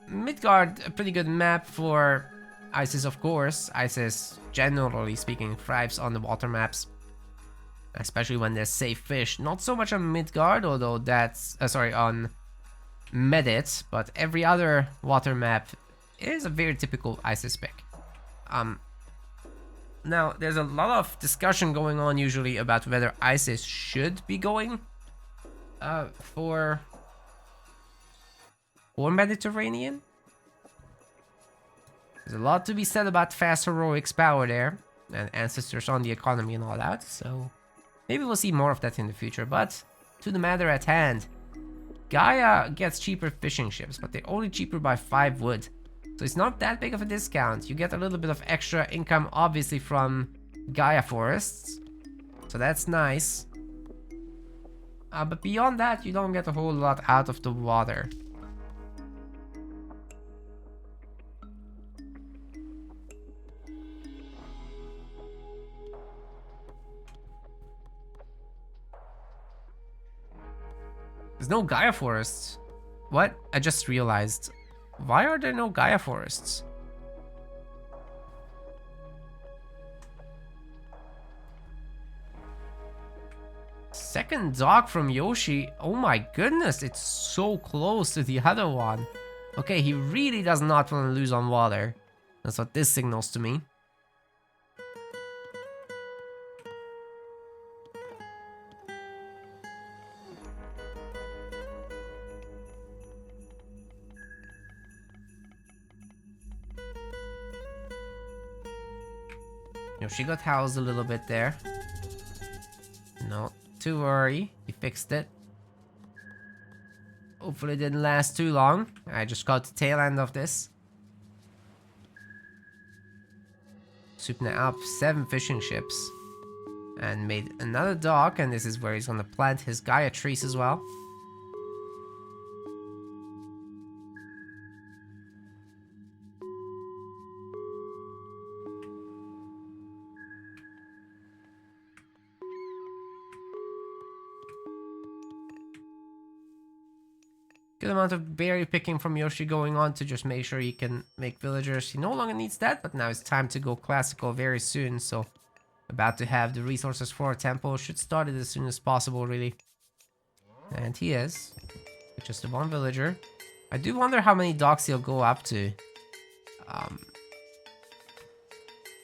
Midgard, a pretty good map for Isis, of course. Isis, generally speaking, thrives on the water maps, especially when there's safe fish. Not so much on Midgard, although that's on Medit, but every other water map is a very typical Isis pick. Now, there's a lot of discussion going on usually about whether Isis should be going for Mediterranean. There's a lot to be said about fast heroics power there, and ancestors on the economy and all that, so maybe we'll see more of that in the future. But to the matter at hand, Gaia gets cheaper fishing ships, but they're only cheaper by 5 wood. So it's not that big of a discount. You get a little bit of extra income, obviously, from Gaia forests. So that's nice. But beyond that, you don't get a whole lot out of the water. There's no Gaia forests. What? I just realized. Why are there no Gaia forests? Second dock from Yoshi. Oh my goodness, it's so close to the other one. Okay, he really does not want to lose on water. That's what this signals to me. Yoshi got housed a little bit there. No, too worry. He fixed it. Hopefully it didn't last too long. I just got the tail end of this. Suppe now up 7 fishing ships. And made another dock, and this is where he's gonna plant his Gaia trees as well. Good amount of berry picking from Yoshi going on to just make sure he can make villagers. He no longer needs that, but now it's time to go classical very soon, so about to have the resources for a temple. Should start it as soon as possible, really. And he is. With just the one villager. I do wonder how many docks he'll go up to.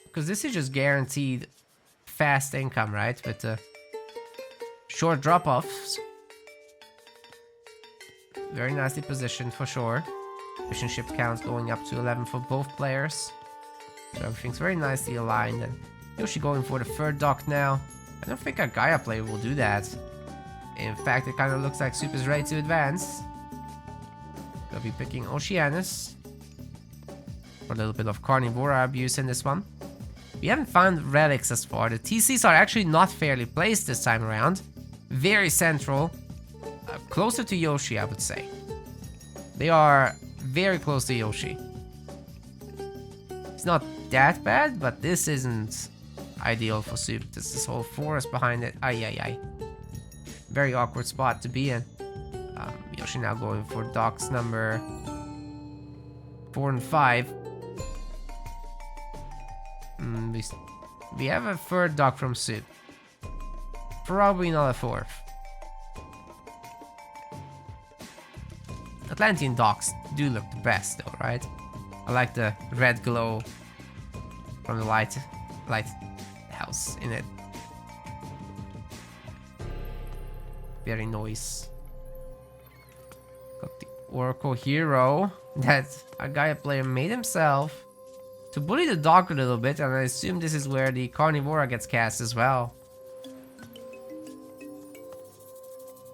Because this is just guaranteed fast income, right? With the short drop-offs. Very nicely positioned for sure. Fishing ship count going up to 11 for both players. So everything's very nicely aligned. And Yoshi going for the third dock now. I don't think our Gaia player will do that. In fact, it kind of looks like Suppe is ready to advance. Gonna be picking Oceanus. For a little bit of Carnivora abuse in this one. We haven't found relics as far. The TCs are actually not fairly placed this time around. Very central. Closer to Yoshi, I would say. They are very close to Yoshi. It's not that bad, but this isn't ideal for Suppe. There's this whole forest behind it. Ay, ay, ay. Very awkward spot to be in. Yoshi now going for docks number 4 and 5. We have a third dock from Suppe. Probably not a fourth. Atlantean docks do look the best though, right? I like the red glow from the lighthouse in it. Very nice. Got the Oracle Hero that a Gaia player made himself to bully the dock a little bit, and I assume this is where the Carnivora gets cast as well.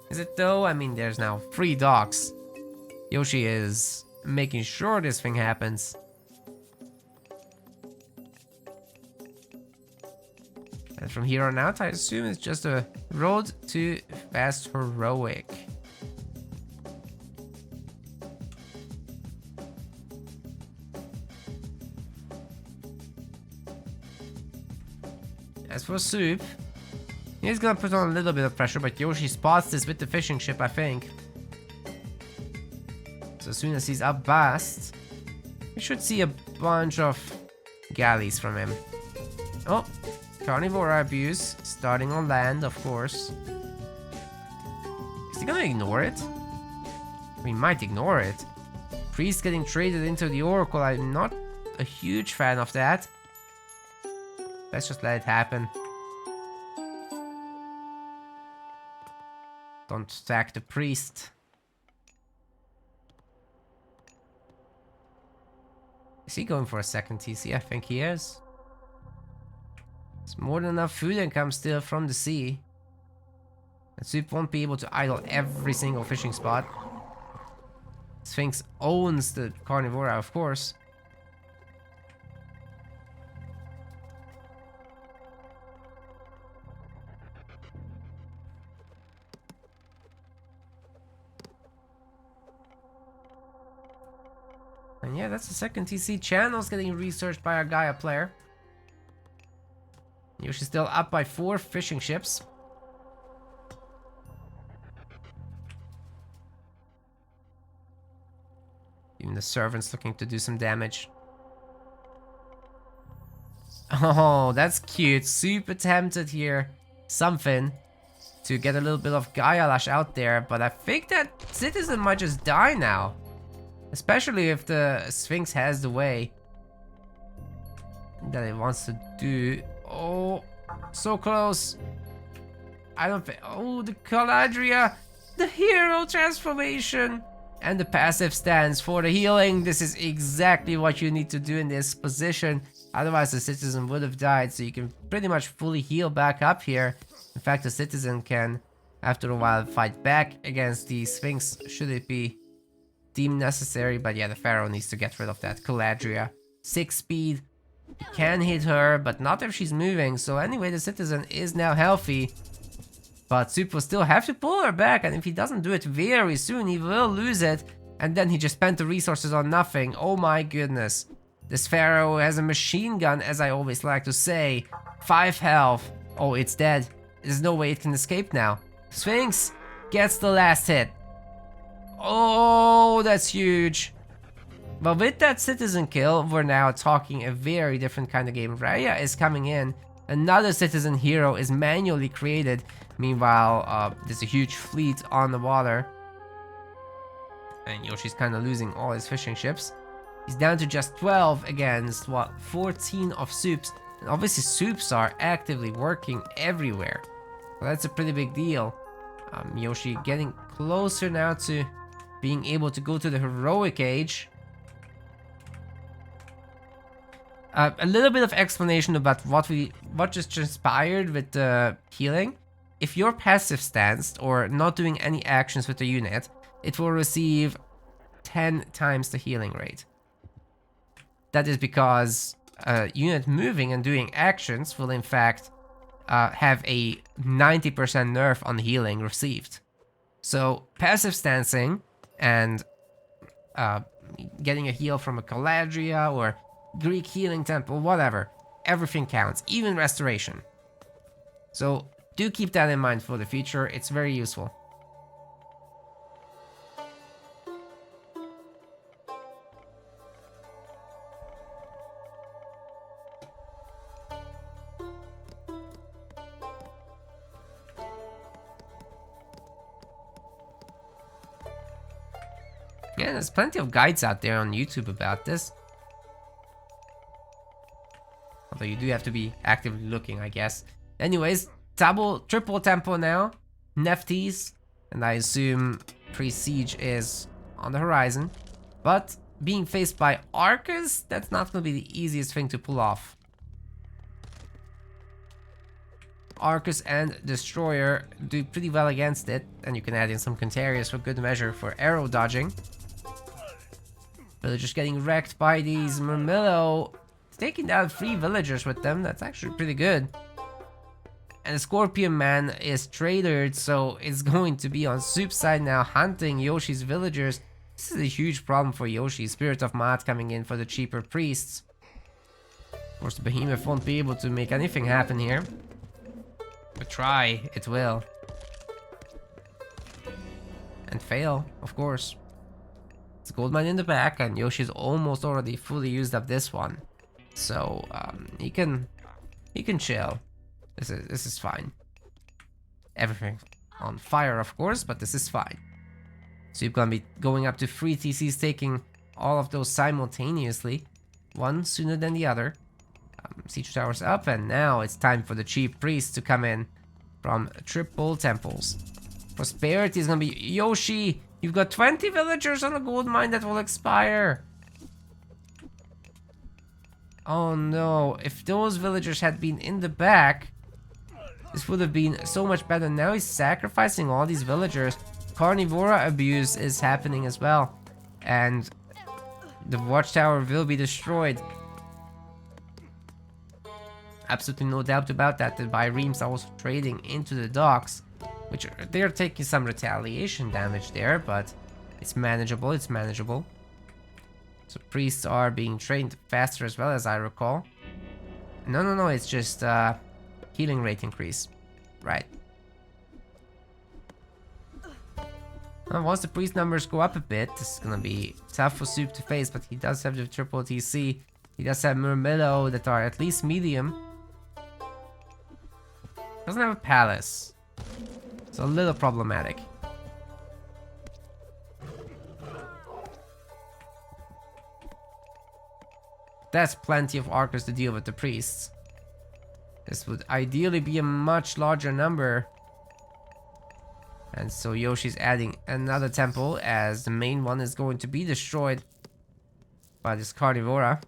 Is it though? I mean, there's now 3 docks. Yoshi is making sure this thing happens. And from here on out, I assume it's just a road to fast heroic. As for Suppe, he's gonna put on a little bit of pressure, but Yoshi spots this with the fishing ship, I think. So as soon as he's up past, we should see a bunch of galleys from him. Oh, Carnivora abuse, starting on land, of course. Is he gonna ignore it? We might ignore it. Priest getting traded into the Oracle, I'm not a huge fan of that. Let's just let it happen. Don't stack the priest. Is he going for a second TC? I think he is. It's more than enough food income still from the sea. And Suppe won't be able to idle every single fishing spot. Sphinx owns the Carnivora, of course. And yeah, that's the second TC. Channel's getting researched by our Gaia player. Yoshi's still up by 4 fishing ships. Even the servant's looking to do some damage. Oh, that's cute. Suppe attempted here something to get a little bit of Gaia Lash out there, but I think that Citizen might just die now. Especially if the Sphinx has the way that it wants to do. Oh, so close. I don't think. Oh, the Caladria, the hero transformation, and the passive stance for the healing. This is exactly what you need to do in this position. Otherwise, the Citizen would have died. So you can pretty much fully heal back up here. In fact, the Citizen can, after a while, fight back against the Sphinx, should it be deemed necessary. But yeah, the Pharaoh needs to get rid of that Caladria. 6 speed. You can hit her, but not if she's moving. So anyway, the Citizen is now healthy. But Suppe will still have to pull her back, and if he doesn't do it very soon, he will lose it. And then he just spent the resources on nothing. Oh my goodness. This Pharaoh has a machine gun, as I always like to say. 5 health. Oh, it's dead. There's no way it can escape now. Sphinx gets the last hit. Oh, that's huge. But with that Citizen kill, we're now talking a very different kind of game. Raya is coming in. Another Citizen hero is manually created. Meanwhile, there's a huge fleet on the water. And Yoshi's kind of losing all his fishing ships. He's down to just 12 against, what, 14 of Suppe's. And obviously Suppe's are actively working everywhere. Well, that's a pretty big deal. Yoshi getting closer now to being able to go to the heroic age. A little bit of explanation about what just transpired with the healing. If you're passive stanced or not doing any actions with the unit, it will receive 10 times the healing rate. That is because a unit moving and doing actions will in fact have a 90% nerf on healing received. So passive stancing and getting a heal from a Caladria or Greek healing temple, whatever, everything counts, even restoration. So do keep that in mind for the future, it's very useful. Yeah, there's plenty of guides out there on YouTube about this. Although you do have to be actively looking, I guess. Anyways, triple tempo now. Nefties. And I assume pre-siege is on the horizon. But being faced by Arcus, that's not going to be the easiest thing to pull off. Arcus and Destroyer do pretty well against it. And you can add in some Cantarius for good measure for arrow dodging. Villagers getting wrecked by these Murmillo. Taking down 3 villagers with them, that's actually pretty good. And the Scorpion Man is tradered, so it's going to be on Suppe's side now, hunting Yoshi's villagers. This is a huge problem for Yoshi. Spirit of Maat coming in for the cheaper priests. Of course, the Behemoth won't be able to make anything happen here. But try, it will. And fail, of course. It's a gold mine in the back, and Yoshi's almost already fully used up this one. So he can chill. This is fine. Everything on fire, of course, but this is fine. So you're gonna be going up to 3 TCs, taking all of those simultaneously, one sooner than the other. Siege towers up, and now it's time for the chief priest to come in from triple temples. Prosperity is gonna be Yoshi. You've got 20 villagers on a gold mine that will expire. Oh no, if those villagers had been in the back, this would have been so much better. Now he's sacrificing all these villagers. Carnivora abuse is happening as well. And the watchtower will be destroyed. Absolutely no doubt about that. The Biremes are also trading into the docks, which they're taking some retaliation damage there, but it's manageable, it's manageable. So priests are being trained faster as well, as I recall. No, it's just healing rate increase. Right. Well, once the priest numbers go up a bit, this is gonna be tough for Suppe to face, but he does have the triple TC. He does have Murmillo that are at least medium. Doesn't have a palace. It's a little problematic. That's plenty of archers to deal with the priests. This would ideally be a much larger number. And so Yoshi's adding another temple, as the main one is going to be destroyed by this Carnivora.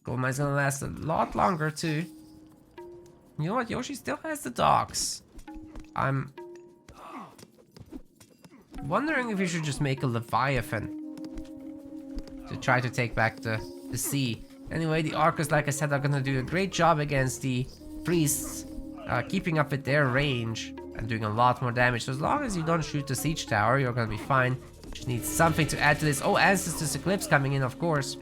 Goldmine's gonna last a lot longer too. You know what? Yoshi still has the dogs. I'm wondering if you should just make a Leviathan to try to take back the sea. Anyway, the archers, like I said, are gonna do a great job against the priests, keeping up with their range and doing a lot more damage. So as long as you don't shoot the siege tower, you're gonna be fine. Just need something to add to this. Oh, Ancestor's Eclipse coming in, of course.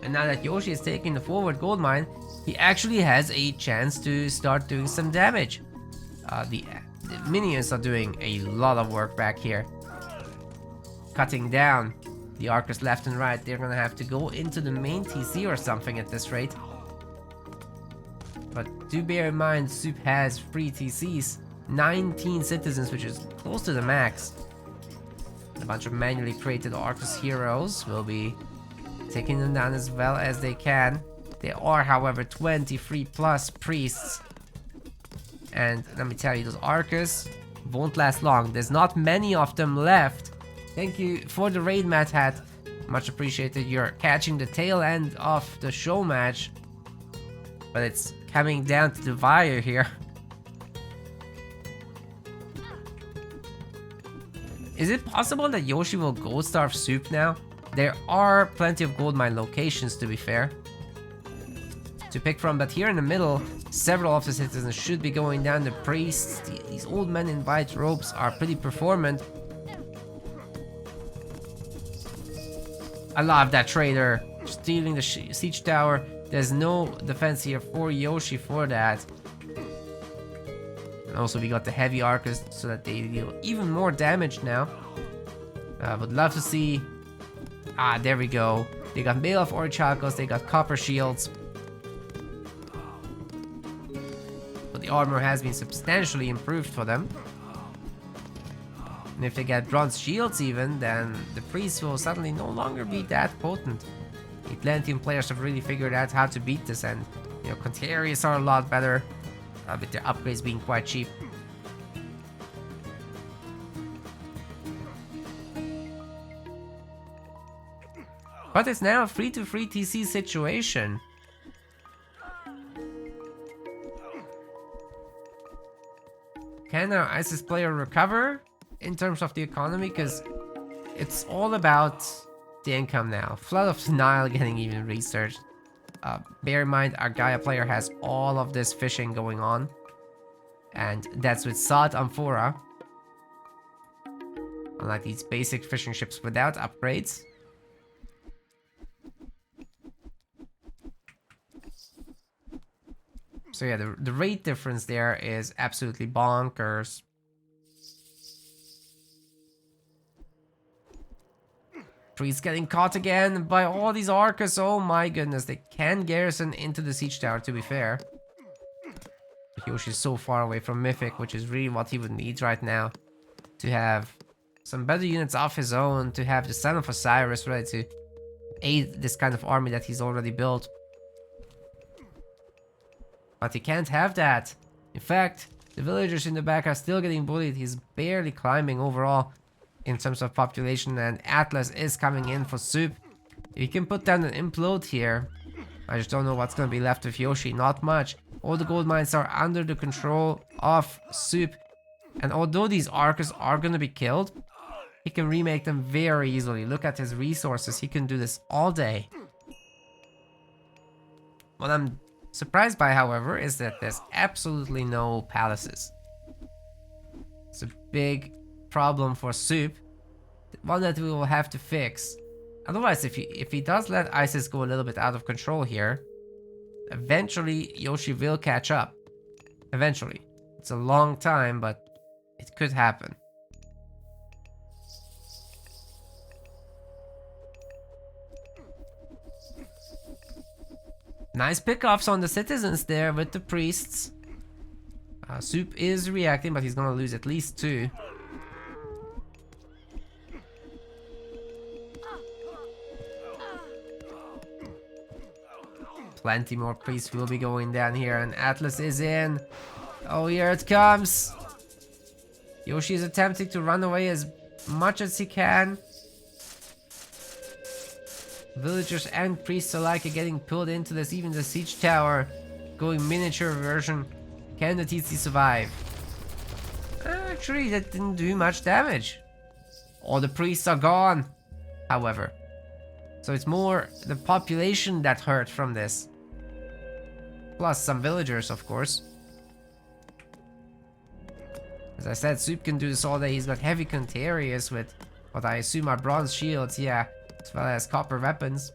And now that Yoshi is taking the forward gold mine, he actually has a chance to start doing some damage. The minions are doing a lot of work back here. Cutting down the archers left and right. They're gonna have to go into the main TC or something at this rate. But do bear in mind, Suppe has free TCs. 19 citizens, which is close to the max. A bunch of manually created archers heroes will be taking them down as well as they can. There are, however, 23 plus priests. And let me tell you, those archers won't last long. There's not many of them left. Thank you for the raid, Matt Hat. Much appreciated. You're catching the tail end of the show match. But it's coming down to the wire here. Is it possible that Yoshi will gold starve Suppe now? There are plenty of gold mine locations, to be fair, to pick from, but here in the middle, several of the citizens should be going down. The priests, these old men in white robes are pretty performant. I love that trader stealing the siege tower. There's no defense here for Yoshi for that. And also we got the heavy archers so that they deal even more damage now. I would love to see... Ah, there we go. They got Mail of Orichalcos, they got copper shields. But the armor has been substantially improved for them. And if they get bronze shields even, then the priests will suddenly no longer be that potent. The Atlantean players have really figured out how to beat this, and you know, Contarius are a lot better, with their upgrades being quite cheap. But it's now a free-to-free TC situation. Can our ISIS player recover in terms of the economy? Because it's all about the income now. Flood of the Nile getting even researched. Bear in mind, our Gaia player has all of this fishing going on. And that's with Sod Amphora. Unlike these basic fishing ships without upgrades. So yeah, the rate difference there is absolutely bonkers. Priest getting caught again by all these archers. Oh my goodness, they can garrison into the siege tower, to be fair. But Yoshi's so far away from Mythic, which is really what he would need right now. To have some better units of his own, to have the Son of Osiris ready to aid this kind of army that he's already built. But he can't have that. In fact, the villagers in the back are still getting bullied. He's barely climbing overall in terms of population, and Atlas is coming in for Suppe. You can put down an implode here. I just don't know what's going to be left of Yoshi. Not much. All the gold mines are under the control of Suppe. And although these archers are going to be killed, he can remake them very easily. Look at his resources. He can do this all day. What I'm surprised by, however, is that there's absolutely no palaces. It's a big problem for Soup, one that we will have to fix. Otherwise, if he does let ISIS go a little bit out of control here, eventually Yoshi will catch up. Eventually. It's a long time, but it could happen. Nice pickoffs on the citizens there with the priests. Soup is reacting, but he's gonna lose at least 2. Plenty more priests will be going down here, and Atlas is in. Oh, here it comes. Yoshi is attempting to run away as much as he can. Villagers and priests alike are getting pulled into this, even the siege tower going miniature version. Can the TC survive? Actually, that didn't do much damage. All the priests are gone, however. So it's more the population that hurt from this. Plus some villagers, of course. As I said, Soup can do this all day. He's got heavy Contarius with what I assume are bronze shields, yeah, as well as copper weapons.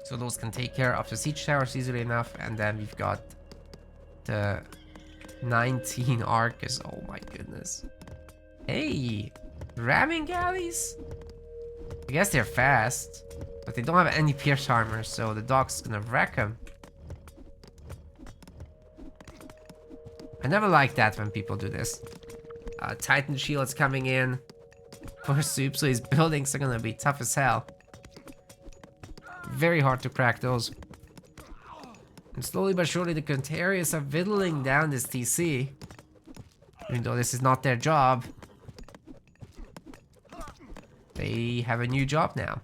So those can take care of the siege towers easily enough. And then we've got the 19 Arcus. Oh my goodness. Hey, ramming galleys? I guess they're fast, but they don't have any pierce armor, so the dog's gonna wreck them. I never like that when people do this. Titan shields coming in for Soup, so his buildings are gonna be tough as hell. Very hard to crack those. And slowly but surely the Contarius are whittling down this TC. Even though this is not their job. They have a new job now.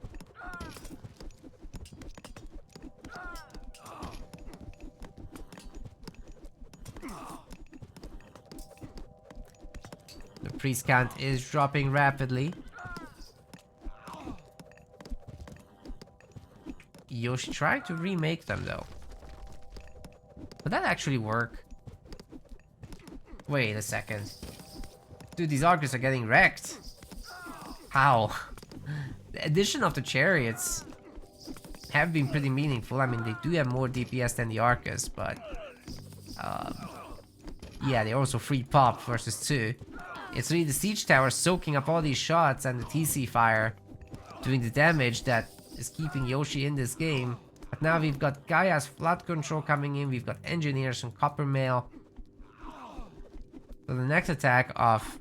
The priest count is dropping rapidly. Yoshi tried to remake them though. Would that actually work? Wait a second. Dude, these Arcus are getting wrecked. How? The addition of the chariots have been pretty meaningful. I mean, they do have more DPS than the Arcus, but yeah, they're also free pop versus 2. It's really the siege tower soaking up all these shots and the TC fire doing the damage that is keeping Yoshi in this game. But now we've got Gaia's flood control coming in. We've got engineers and copper mail. So the next attack of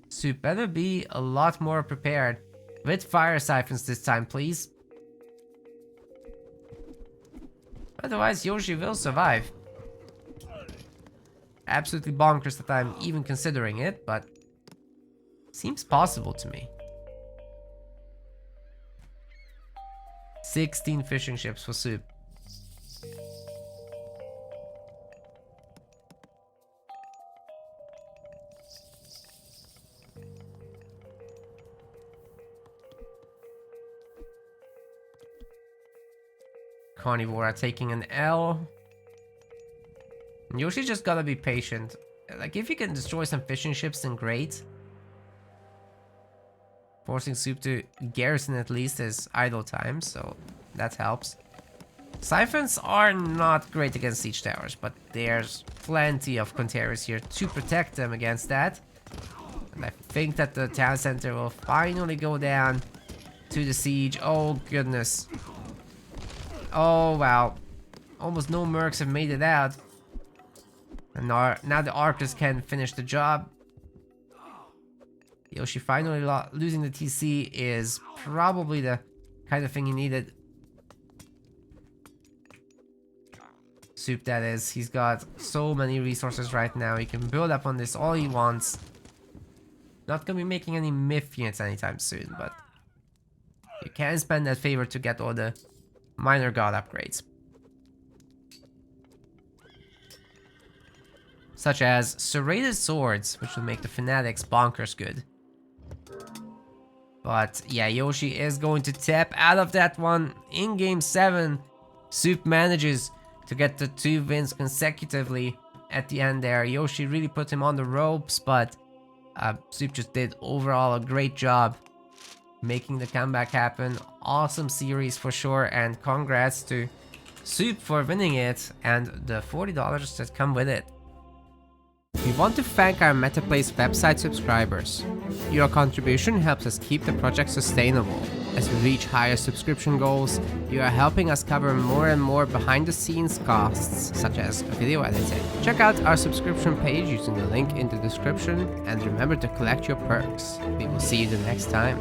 Soup better be a lot more prepared with fire siphons this time, please. Otherwise, Yoshi will survive. Absolutely bonkers that I'm even considering it, but seems possible to me. 16 fishing ships for Soup. Carnivore are taking an L. Yoshi just gotta be patient. Like, if you can destroy some fishing ships, then great. Forcing Soup to garrison at least is idle time, so that helps. Siphons are not great against siege towers, but there's plenty of Contarius here to protect them against that. And I think that the town center will finally go down to the siege. Oh goodness. Oh wow. Almost no mercs have made it out. And now the Arcus can finish the job. Yoshi finally losing the TC is probably the kind of thing he needed. Soup, that is. He's got so many resources right now. He can build up on this all he wants. Not gonna be making any myth units anytime soon, but you can spend that favor to get all the minor god upgrades. Such as serrated swords, which will make the fanatics bonkers good. But yeah, Yoshi is going to tap out of that one in game 7. Soup manages to get the 2 wins consecutively at the end there. Yoshi really put him on the ropes, but Suppe just did overall a great job making the comeback happen. Awesome series for sure, and congrats to Suppe for winning it and the $40 that come with it. We want to thank our MetaPlace website subscribers. Your contribution helps us keep the project sustainable. As we reach higher subscription goals, you are helping us cover more and more behind-the-scenes costs, such as video editing. Check out our subscription page using the link in the description, and remember to collect your perks. We will see you the next time.